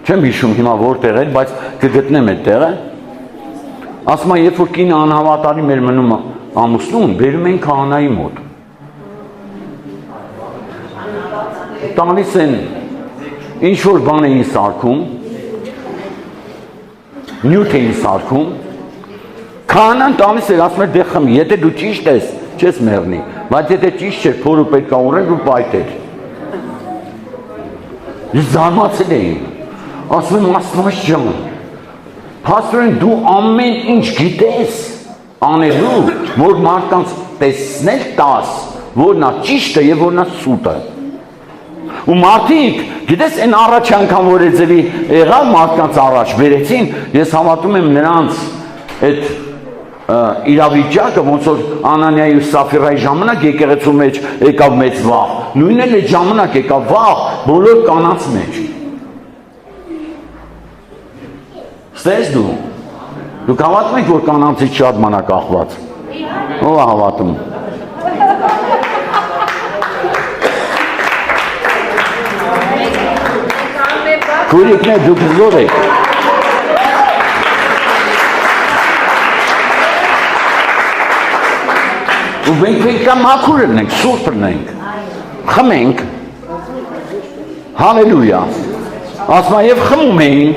Speaker 1: չեմ հիշում հիմա որտեղ էր, բայց կգտնեմ այդ տեղը։ Ասում է, երբ որ կինը անհավատարիմ էր մնում ամուսնուն, բերում են քահանայի մոտ։ Տալիս են ինչ որ բան էին սարքում, նյութ էին սարքում, քահանան տալիս էր, ասում էր, դե խմի, եթե դու ճիշտ ես, չես մեռնի, բայց եթե ճիշտ չէր, փորը պետք է ուռեր ու պայթեր։ Ես զարմացել էի, ասում եմ, Աստված ջան, փաստորեն դու ամեն ինչ գիտես անելու, որ մարդկանց տեսնել տաս, որ նա ճիշտը եւ որ նա սուտը։ Ու մարդիկ, գիտես, այն առաջ անգամ որ էձևի եղավ մարդկանց առաջ վերեցին, ես հավատում եմ նրանց այդ իրավիճակը, ոնց որ Անանիայի ու Սաֆիրայի ժամանակ եկեղեցու մեջ եկավ մեծ վախ, նույնն էլ այդ ժամանակ եկավ վախ բոլոր կանանց մեջ։ Ստես դուք հավատում եք, որ կանանցից շատ մանա կախված։ Ո՞վ է հավատում։ Քուրիկներ, դուք զոր եք։ Ու մենք պետք է մաքուր լինենք, սուրբ լինենք, խմենք, հալելույա, ասում եմ, և խմում էին,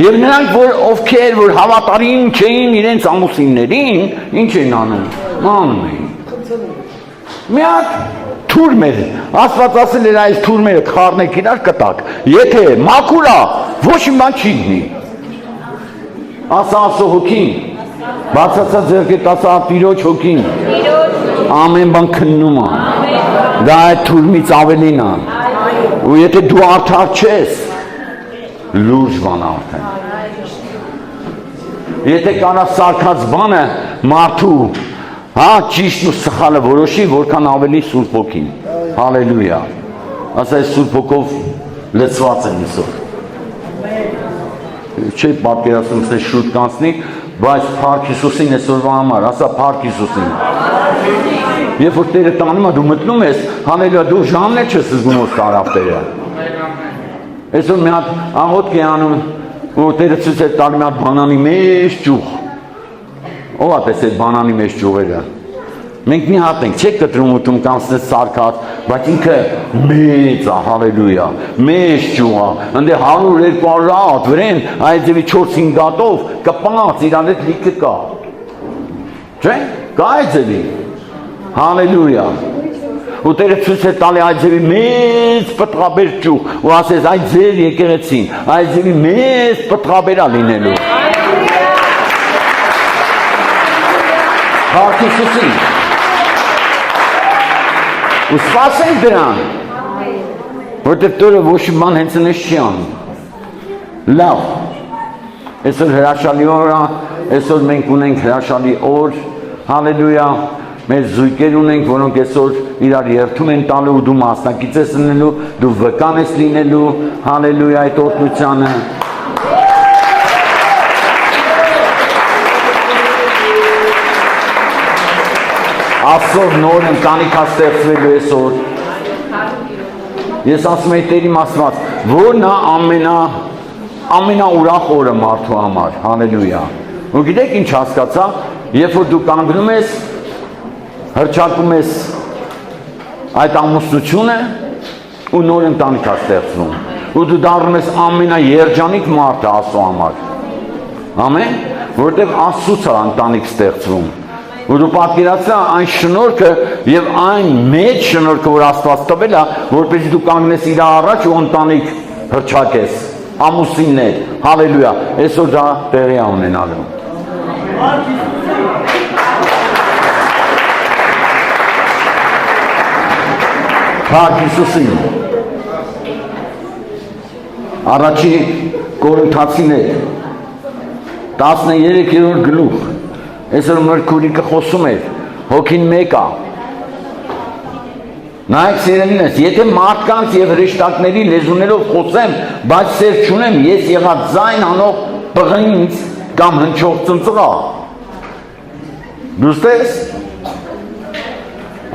Speaker 1: և նրանք, ովքեր, որ հավատարիմ չէին իրենց ամուսիններին, ինչ էին անում, անում էին։ Մի հատ թուրմեր, Աստված ասել էր այս թուրմերը խառնեք իրար կտակ, եթե մաքուր է, ոչ մի բան չի լինի։ Ասա Աստծո հոգին, բացացած ձեռքդ ասա Տիրոջ հոգին, ամեն բան քննում է, դա այդ թուրմից ավելին է, ու եթե դու արդար չես, լուրջ բան արդեն։ Եթե կարա սարքած բանը մարդու, ճիշտն ու սխալը որոշի, որքան ավելի Սուրբ Հոգին, հալելույա, ասա այս Սուրբ Հոգով լցված են այսօր։ Չէ պատկերացնում սե շուտ կանցնի, բայց Փառք Հիսուսին այսօրվա համար, ասա Փառք Հիսուսին։ Երբ որ Տերը տանում է, դու մտնում ես, հալելույա, դու ժամն է չես զգում որ կարավ Տերը։ Այսօր մի հատ աղոթք է անում, որ Տերը ցույց է տալու մի հատ բանանի մեջ ճյուղ։ Ո՞վ է տեսել բանանի մեջ ճյուղերը։ Մենք մի հատ ենք, չեք կտրում ուտում կանցնես սարքած, բայց ինքը մեծ է, հալելույա, մեծ ճյուղ է, ընդ 100-200 հատ վրեն, այդ ձևի 4-5 հատով կպած իրան հետ լիքը կա։ Չէ՞, կա այդ ձևի։ Հալելույա։ Ու Տերը ցույց է տալի այդ ձևի մեծ պտղաբեր ճյուղ, ու ասես այդ ձեր եկեղեցին, այդ ձևի մեծ պտղաբեր է լինելու։ Փառք Հիսուսին։ Ու սպասենք դրան, որտեղ Տերը ոչ մի բան հենց այնպես չի անում։ Լավ, այսօր հրաշալի օր է, այսօր մենք ունենք հրաշալի օր, հալելույա, մեր զույգեր ունենք, որոնք այսօր իրար երթում են տալու, դու մասնակից ես լինելու, դու վկան ես լինելու, հալելույա այդ օրհնությանը։ Աստծով նոր ընտանիք է ստեղծվելու այսօր։ Ես ասում եմ Տերիմ Աստված, որն է ամենաուրախ օրը մարդու համար, հալելույա։ Ու գիտեք ինչ հասկացա, երբ որ դու կանգնում ես, հռչակում ես այդ ամուսնությունը ու նոր ընտանիք է ստեղծվում։ Ու դու դառնում ես ամենաերջանիկ մարդը Աստծո համար։ Ամեն, որտեղ Աստծուց է ընտանիք ստեղծվում։ Ու դու պատկերացրա այն շնորհքը եւ այն մեծ շնորհքը, որ Աստված տվել է, որպեսզի դու կանգնես իր առաջ ու ընտանիք հռչակես, ամուսիններ, հալելույա, այսօր դա տեղի է ունենալու։ Փառք Հիսուսին։ Առաջի Կորինթացիներ 13-րդ գլուխ։ Այսօր մեր քուրիկը խոսում էր, հոգին մեկ է։ Նայեք սիրելիներս, եթե մարդկանց եւ հրեշտակների լեզուներով խոսեմ, բայց սեր չունեմ, ես եղած ձայն անող պղինց կամ հնչող ծնծղա։ Դուստես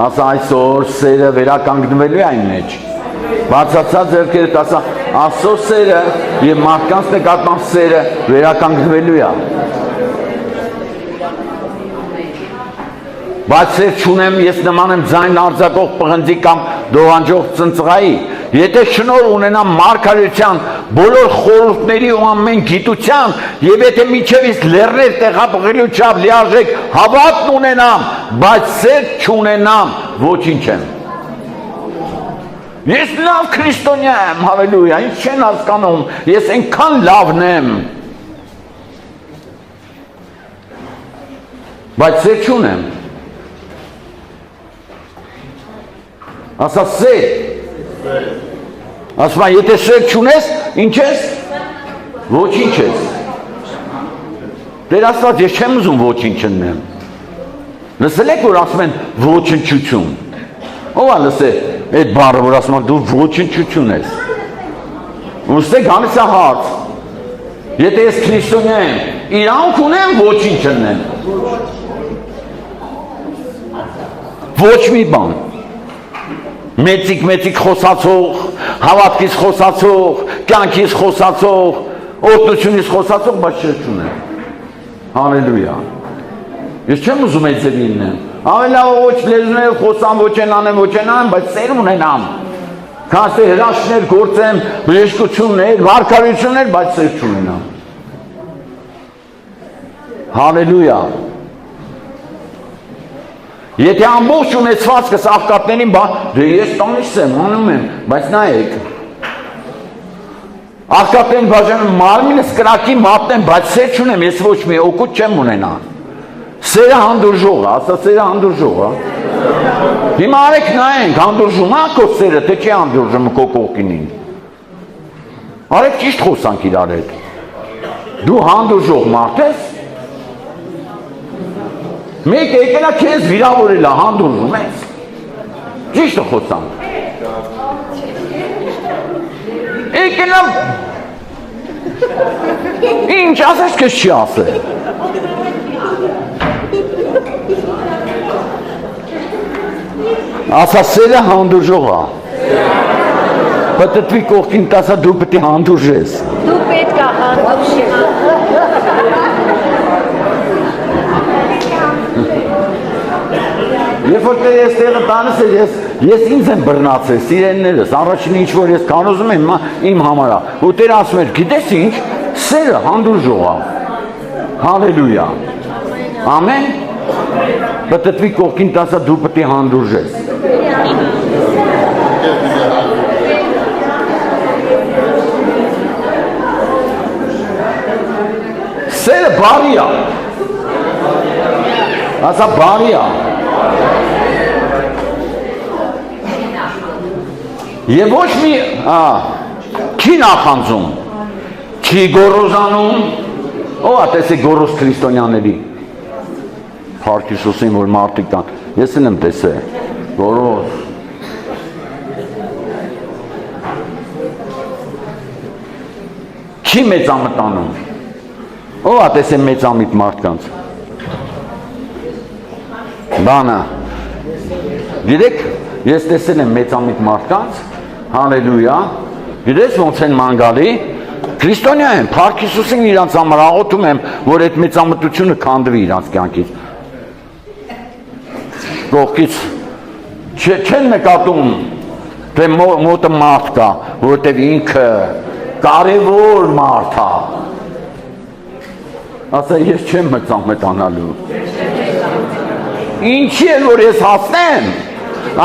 Speaker 1: ասա այսօր սերը վերականգնվելու է այն մեջ բացացած ձեռքերդ ասա այսօր սերը եւ մարդկանց նկատմամբ սերը վերականգնվելու է բայց սեր չունեմ ես նման եմ ձայն արձակող պղնձի կամ դողանջող ծնծղայի եթե շնորհ ունենամ մարգարեության բոլոր խորհուրդների ու ամեն գիտության եւ եթե միջև իսկ լեռներ տեղափոխելու չափ լիարժեք հավատն ունենամ բայց սեր չունենամ ոչինչ եմ ես լավ քրիստոնյա եմ հալելույա ինչ չեն հասկանում ես այնքան լավն եմ բայց սեր չունեմ ասա սեր ասма եթե սեր չունես ինչ ես ոչինչ ես Տեր Աստված ես չեմ ուզում ոչինչ ընեմ լսել եք որ ասում են ոչնչություն ով է լսել այդ բառը որ ասում են դու ոչնչություն ես ուստի գալիս է հարց եթե ես քրիստոնյա եմ իրանք ունեմ ոչինչ ընեմ ոչ մի բան մեծիկ խոսացող, հավատքից խոսացող, կյանքից խոսացող, օրհնությունից խոսացող, բայց չունեմ։ Հալելույա։ Ես չեմ ուզում այդ ձևի լինեմ։ Ավելի ոչ լեզուներով խոսամ, ոչ են անեմ, բայց սեր ունենամ։ Քանսե հրաշքներ գործեմ, բժշկություններ, վարքարություններ, բայց սեր չունենամ։ Հալելույա։ Եթե ամբողջ ունեցվածքս աղքատներին դե ես տանից եմ, անում եմ, բայց նայեք աղքատներին բաժանում մարմինս կրակի մատն եմ, բայց սեր չունեմ, ես ոչ մի օգուտ չեմ ունենա սերը հանդուրժող է, ասա սերը հանդուրժող է հիմա արեք նայենք, հանդուրժում է քո սերը, թե չի հանդուրժում քո կողքինին արեք ճիշտ խոսանք իրար հետ դու հանդուրժող մարդ ես մեկ եկելա քեզ վիրավորելա հանդուրժում ես ճիշտը խոսանք եկելա ինչ ասես քեզ չի ասել ասա սերը հանդուրժող է պատտվի կողքին տասա դու պետք է հանդուրժես
Speaker 2: դու պետք է հանդուրժես
Speaker 1: Երբ որ ես տեղը տանես ես ինձ եմ բռնացել, սիրեններս, առաջինը ինչ որ ես կանոզում եմ իմ համարա, ու Տեր ասում էր, գիտես ինչ, սերը հանդուրժող է, հալելույա, ամեն, պատտվի կողքին տասա դու պետք է հանդուրժես, սերը բարի է, ասա բարի է, Եվ ոչ մի չի նախանձում, չի գոռոզանում, ով է տեսեք գոռոզ քրիստոնյաների, Փառք Հիսուսին, որ մարդիկ կան, ես էլ եմ տեսել, գոռոզ, չի մեծամտանում, ով է տեսել մեծամիտ մարդկանց, բանը, գիտեք, ես տեսել եմ մեծամիտ մարդկանց, հալելույա, գիտես ոնց են մանգալի, քրիստոնյա են, Փառք Հիսուսին իրանց համար աղոթում եմ, որ այդ մեծամտությունը քանդվի իրանց կյանքից։ Կողքից չեն նկատում, թե մոտը մարդ կա, որովհետև ինքը կարևոր մարդ է։ Ասա ես չեմ մեծամտանալու։ Ինչի էլ որ ես հասնեմ,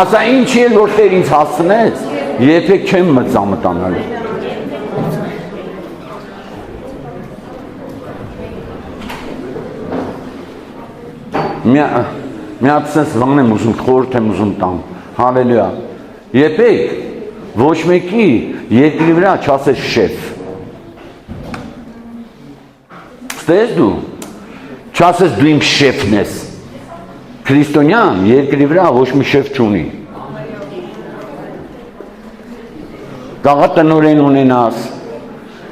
Speaker 1: ասա ինչի էլ որ Տեր ինձ հասցնեց, երբեք չեմ մեծամտանալու։ Մի հատ սենց բան եմ ուզում, խորհուրդ եմ ուզում տամ, հալելույա, երբեք ոչ մեկի երկրի վրա չասես շեֆ, ստես դու, չասես դու իմ շեֆն ես, քրիստոնյան երկրի վրա ոչ մի շեֆ չունի, կարող է տնօրեն ունենաս,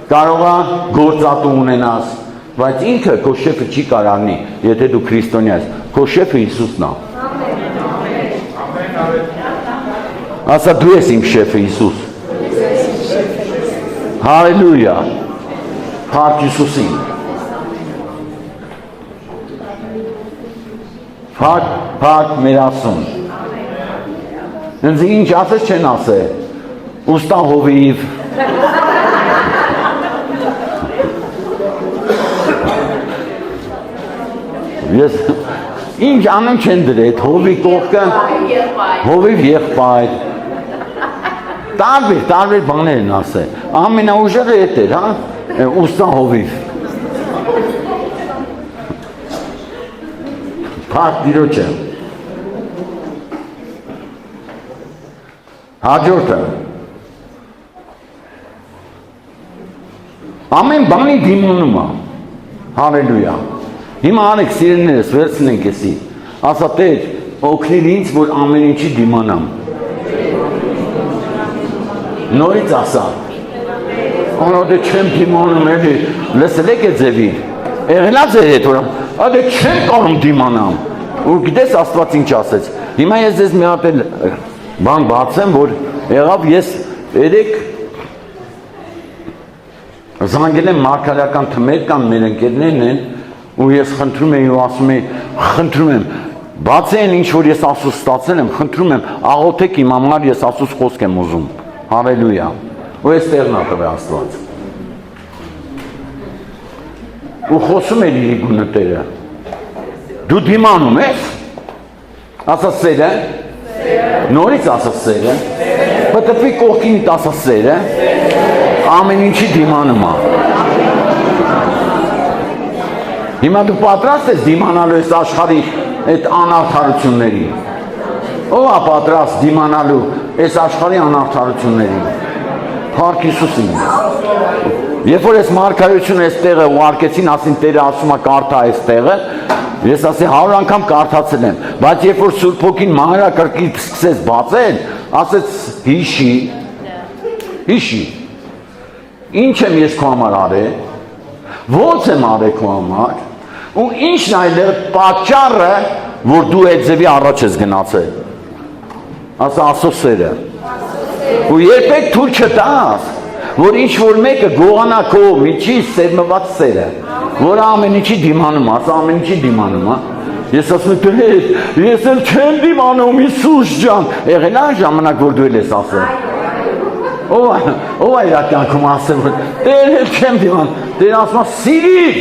Speaker 1: կարող է գործատու ունենաս, բայց ինքը քո շեֆը չի կարողանի, եթե դու քրիստոնյա ես, քո շեֆը Հիսուսն է։ Ասա դու ես իմ շեֆը Հիսուս։ Հալելույա։ Փառք Հիսուսին։ Փառք մեր Աստծուն։ Ինձ ինչ ասես չեն ասել։ Ուստա հովիվ։ Ես ինչ անեմ չեն դրել, հովի կողքը, հովիվ եղբայր։ Տարբեր բաներ են ասել։ Ամենաուժեղը էդ էր, հա, ուստա հովիվ։ Փառք Տիրոջը։ Հաջորդը։ Ամեն բանի դիմանում է։ Հալելույա։ Հիմա անեք սիրելիներս, վերցնենք էսի։ Ասա Տեր, օգնիր ինձ, որ ամեն ինչի դիմանամ։ Նորից ասա։ Անոդե չեմ դիմանում էլի, լսել եք է ձևի։ Եղելա ձեր հետ որ, ադե չեմ կարում դիմանամ։ Ու գիտես Աստված ինչ ասեց։ Հիմա ես ձեզ մի հատ էլ բան բացեմ, որ եղավ ես երեք զանգել եմ մարգարեական թմեր կան մեր ընկերներն են ու ես խնդրում եմ ու ասում եմ խնդրում եմ բացեն ինչ որ ես Աստծո ստացել եմ խնդրում եմ աղոթեք իմ համար ես Աստծո խոսք եմ ուզում հալելույա ու ես տեղն ատվել Աստված ու խոսում էր իր գունը Տերը դու դիմանում ես ասա սերը նորից ասա սերը պատվի կողքինիդ ասա սերը ամեն ինչի դիմանում է հիմա դու պատրաստ ես դիմանալու ես աշխարհի այդ անարդարությունների ով է պատրաստ դիմանալու այս աշխարհի անարդարությունների Փառք Հիսուսին երբ որ ես մարգարեությունը այս տեղը ուղարկեցին ասին Տերը ասում է կարդա այս տեղը ես ասի 100 անգամ կարդացել եմ բայց երբ որ Սուրբ Հոգին մանրակրկիտ սկսեց բացել ասեց հիշի ինչ եմ ես քո համար արել ո՞նց եմ արել քո համար ու ինչն այլ է պատճառը որ դու այդ ձևի առաջ ես գնացել ասա Աստծո սերը ու երբեք թույլ չտաս որ ինչ որ մեկը գողանա քո միջից սերմված սերը որ ամեն ինչի դիմանում ասա ամեն ինչի դիմանում ես ասում եմ ես էլ չեմ դիմանում Հիսուս ջան եղել է ժամանակ որ դու ես ասել ով այր ակյանքում ասել որ Տեր էլ չեմ դիմանում Տեր ասում է սիրիր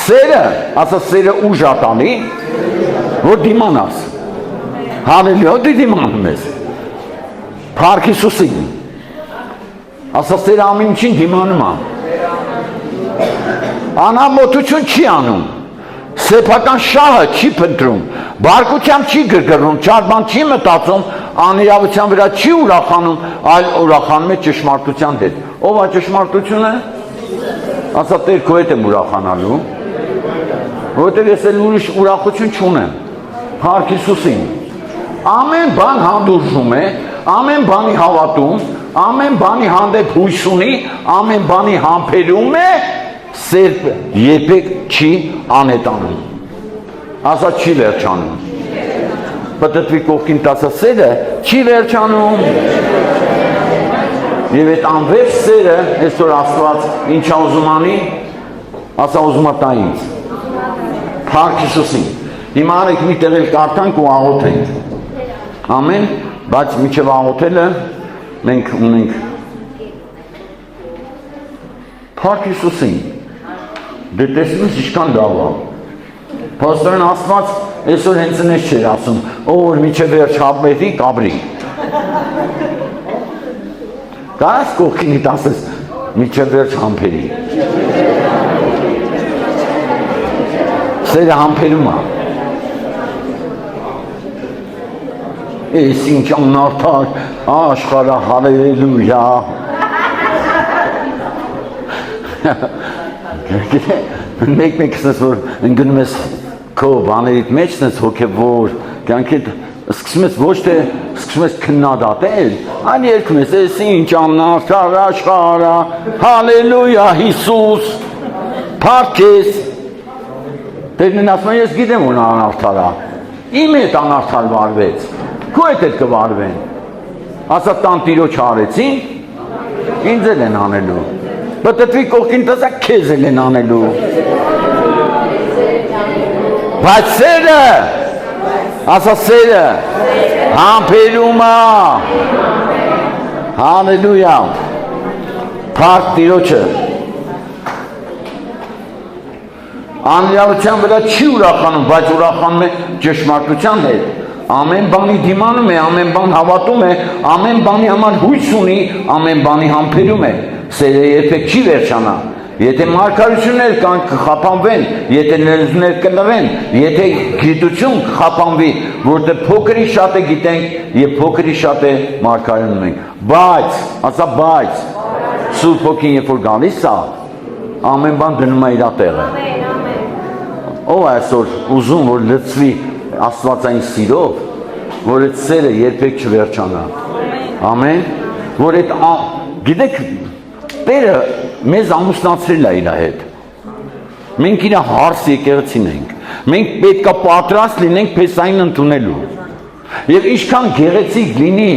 Speaker 1: սերը ասա սերը ուժ ատանի որ դիմանաս հալելույա դու դիմանում ես Փառք Հիսուսին ասա սերը ամեն ինչին դիմանում է անամոթություն չի անում սեփական շահը չի փնտրում բարկությամբ չի գրգռում չար բան չի մտածում անիրավության վրա չի ուրախանում այլ ուրախանում է ճշմարտության հետ ով է ճշմարտությունը ասա Տեր քո հետ եմ ուրախանալու որովհետև ես էլ ուրիշ ուրախություն չունեմ Փառք Հիսուսին ամեն բան հանդուրժում է ամեն բանի հավատում ամեն բանի հանդեպ հույս ունի ամեն բանի համբերում է սերբ երբեք չի անհետանում ասա չի վերջանում պատտվի կողքին տասա սերը չի վերջանում եւ այդ անվերջ սերը այսօր Աստված ինչա ուզում անի ասա ուզում է տա ինձ Փառք Հիսուսին հիմա արեք մի տեղ էլ կարդանք ու աղոթենք ամեն բայց միջև աղոթելը մենք ունենք Փառք Հիսուսին դե տեսնում ես ինչքան լավ է Փաստորեն Աստված այսօր հենց այնպես չէր ասում ով որ միջև վերջ հապմետի կաբրի կարաս կողքինիդ ասես միջև վերջ համբերի սերը համբերում է Ես ինչ անարդար աշխարհը հալելույա մեկ ասես որ ընկնում ես քո բաներիդ մեջ ես հոգևոր կյանքիդ սկսում ես ոչ թե սկսում ես քննադատել այլ երգում ես ես ինչ անարդար աշխարհը հալելույա Հիսուս Փառք քեզ Տերն ասում է, ես գիտեմ որ անարդար է։ Իմ հետ անարդար վարվեց։ Քո հետ կվարվեն։ Ասա տան տիրոջ արեցին, ինձ էլ են անելու։ Բտտվի կողքին տասա քեզ էլ են անելու։ Բայց սերը, ասա սերը, համբերում է։ Հալելույա։ Փառք Տիրոջը։ Անիրավության վրա չի ուրախանում, բայց ուրախանում է ճշմարտության հետ։ Ամեն բանի դիմանում է, ամեն բան հավատում է, ամեն բանի համար հույս ունի, ամեն բանի համբերում է։ Սերը երբեք չի վերջանա։ Եթե մարգարություններ կան կխափանվեն, եթե լեզուներ կլռեն, եթե գիտություն կխափանվի, որտեղ փոքրի շատ է գիտենք եւ փոքրի շատ է մարգարենում ենք։ Բայց, ասա բայց, Սուրբ Հոգին երբ որ գալիս է, ամեն բան դնում է իր տեղը։ Ով այսօր ուզում որ լցվի աստվածային սիրով, որ այդ սերը երբեք չվերջանա։ Ամեն, որ այդ գիտեք Տերը մեզ ամուսնացրել է իր հետ։ Մենք իր հարս եկեղեցին ենք։ Մենք պետք է պատրաստ լինենք Փեսային ընդունելու։ Եվ ինչքան գեղեցիկ լինի,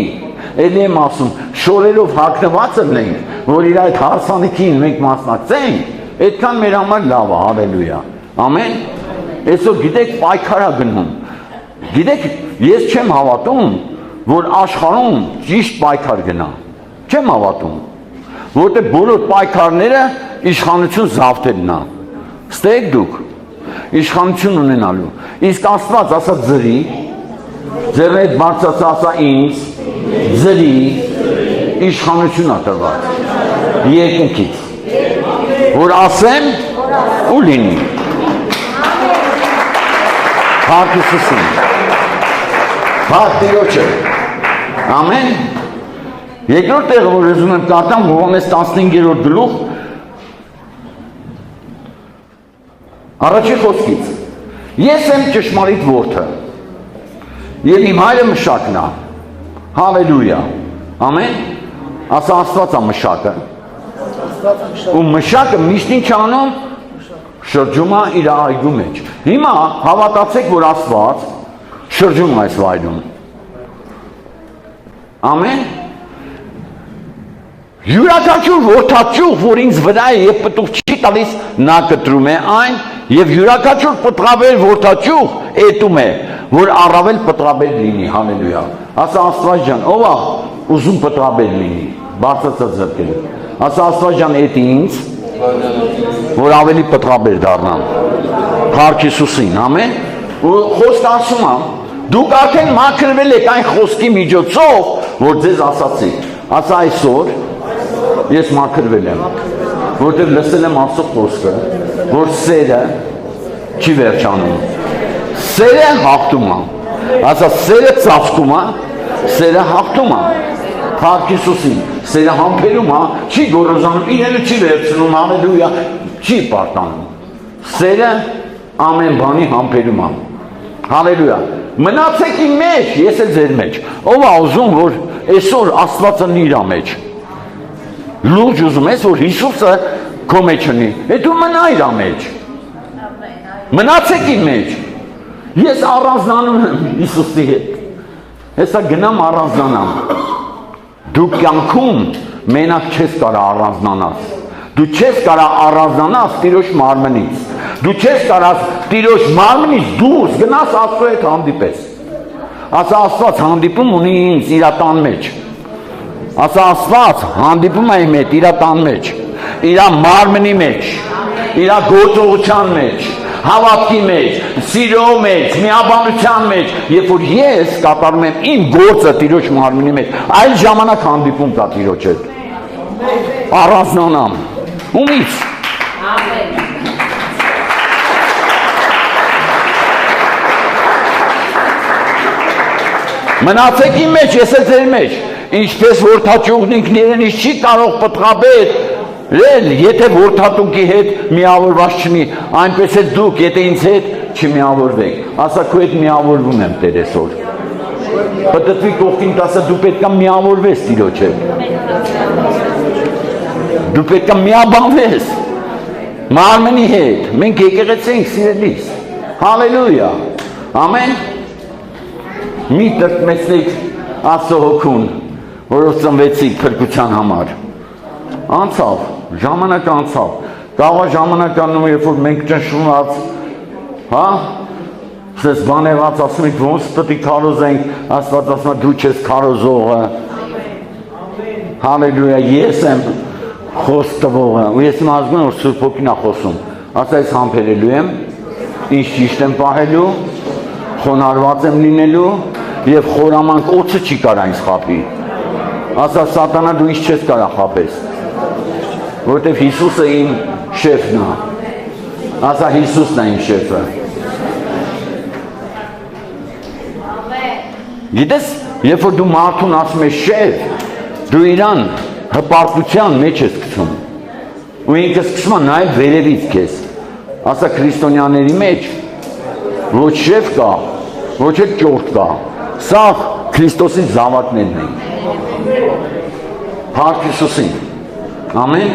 Speaker 1: ելի եմ ասում, շորերով հագնված լինենք, որ իր այդ հարսանիքին մենք մասնակցենք, այդքան մեր համար լավ է, հալելույա։ Ամեն։ Այսօր գիտեք պայքար է գնում։ Գիտեք, ես չեմ հավատում, որ աշխարհում ճիշտ պայքար գնա։ Չեմ հավատում։ Որտեղ բոլոր պայքարները իշխանություն զավթելն է։ Ստեք դուք իշխանություն ունենալու։ Իսկ Աստված ասա ձրի, ձեր հետ բարձած ասա ինձ, ձրի իշխանություն է տրված։ Երկնքից։ Որ ասեմ ու լինի։ Փառք Հիսուսին։ Փառք Տիրոջը։ Ամեն։ Երկրորդ տեղը, որ ուզում եմ կարդամ, Հովհաննես 15-րդ գլուխ, առաջի խոսքից. Ես եմ ճշմարիտ որդը, եւ իմ հայրը մշակն է։ Հալելույա։ Ամեն։ Ասա Աստված է մշակը։ Ու մշակը միշտ ինչ անում, շրջում է իր այգու մեջ։ Հիմա հավատացեք, որ Աստված շրջում է այս վայրում։ Ամեն։ Յուրաքանչյուր որդաչուղ, որ ինձ վրա է եւ պտուղ չի տալիս, նա կտրում է այն եւ յուրաքանչյուր պտղաբեր որդաչուղ էտում է, որ առավել պտղաբեր լինի, հալելույա։ Ասա Աստված ջան, ով է ուզում պտղաբեր լինի, բարձրացած ձեռքերը։ Ասա Աստված ջան, էդ ինձ, որ ավելի պտղաբեր դառնամ։ Փառք Հիսուսին, ամեն։ Ու խոսքը ասում է, դուք արդեն մաքրվել եք այն խոսքի միջոցով, որ ձեզ ասացի։ Ասա այսօր ես մաքրվել եմ, որտեղ լսել եմ Աստծո խոսքը, որ սերը չի վերջանում։ Սերը հաղթում է։ Ասա սերը ծածկում է, սերը հաղթում է։ Փառք Հիսուսին, սերը համբերում է, չի գոռոզանում, իրենը չի վերցնում, հալելույա, չի պարտանում։ Սերը ամեն բանի համբերում է։ Հալելույա։ Մնացեք իմ մեջ, ես էլ ձեր մեջ։ Ով է ուզում, որ այսօր Աստվածը իր մեջ։ Լուրջ ուզում ես, որ Հիսուսը քո մեջ ունի։ Դու մնա իր մեջ։ Մնացեք իմ մեջ։ Ես առանձնանում եմ Հիսուսի հետ։ Հեսա գնամ առանձնանամ։ Դու կյանքում մենակ չես կարա առանձնանալ։ Դու չես կարա առանձնանալ Տիրոջ մարմնից։ Դու չես կարաս Տիրոջ մարմնից դուրս գնաս Աստծո հետ հանդիպես։ Ասա Աստված հանդիպում ունի ինձ իր տան մեջ։ Ասա Աստված հանդիպում է իմ հետ իր տան մեջ, իր մարմնի մեջ, իր գործողության մեջ, հավատքի մեջ, սիրո մեջ, միաբանության մեջ, երբ որ ես կատարում եմ իմ գործը Տիրոջ մարմնի մեջ, այլ ժամանակ հանդիպում կա Տիրոջ հետ։ Առանձնանամ։ Ումից։ Ամեն։ Մնացեք իմ մեջ, ես էլ ձեր մեջ, ինչպես որդաչուղն ինքն իրենից չի կարող պտղաբեր, եթե որդատուկի հետ միավորված չնի, այնպես էլ դուք, եթե ինձ հետ չմիավորվեք, ասա քո հետ միավորվում եմ Տեր այսօր, պտտվի կողքին տասը դու պետք է միավորվես Տիրոջ հետ, դու պետք է միաբանվես, մարմնի հետ, մենք եկեղեցի ենք սիրելիս, Հալելույա։ Ամեն։ Մի տրտմեցնիկ Աստծո հոգուն, որով ծնվեցիք փրկության համար։ Անցավ, ժամանակ անցավ։ Կարող է ժամանակ անում, երբ որ մենք ճնշված, հա, սես բանեված ասում ենք, ոնց պետք է քարոզենք, Աստված ասում է դու չես քարոզողը։ Հալելույա, ես եմ խոսք տվողը, ու ես իմ ազգում որ Սուրբ Հոգին է խոսում։ Ասա ես համբերելու եմ, ինչ ճիշտ եմ պահելու, խոնարհված եմ լինելու եւ խորամանկ օծը չի կարա ինձ խաբի։ Ասա սատանա դու ինչ չես կարա խաբես։ Որտեւ Հիսուսը իմ շեֆն է։ Ասա Հիսուսն է իմ շեֆը։ Գիտես, երբ որ դու մարդուն ասում ես շեֆ, դու իրան հպարտության մեջ ես գցում։ Ու ինքը սկսում է նայել վերևից քեզ։ Ասա քրիստոնյաների մեջ ոչ շեֆ կա, ոչ էլ ճորտ կա։ Սա Քրիստոսի զավակներն են։ Փառք Հիսուսին։ Ամեն։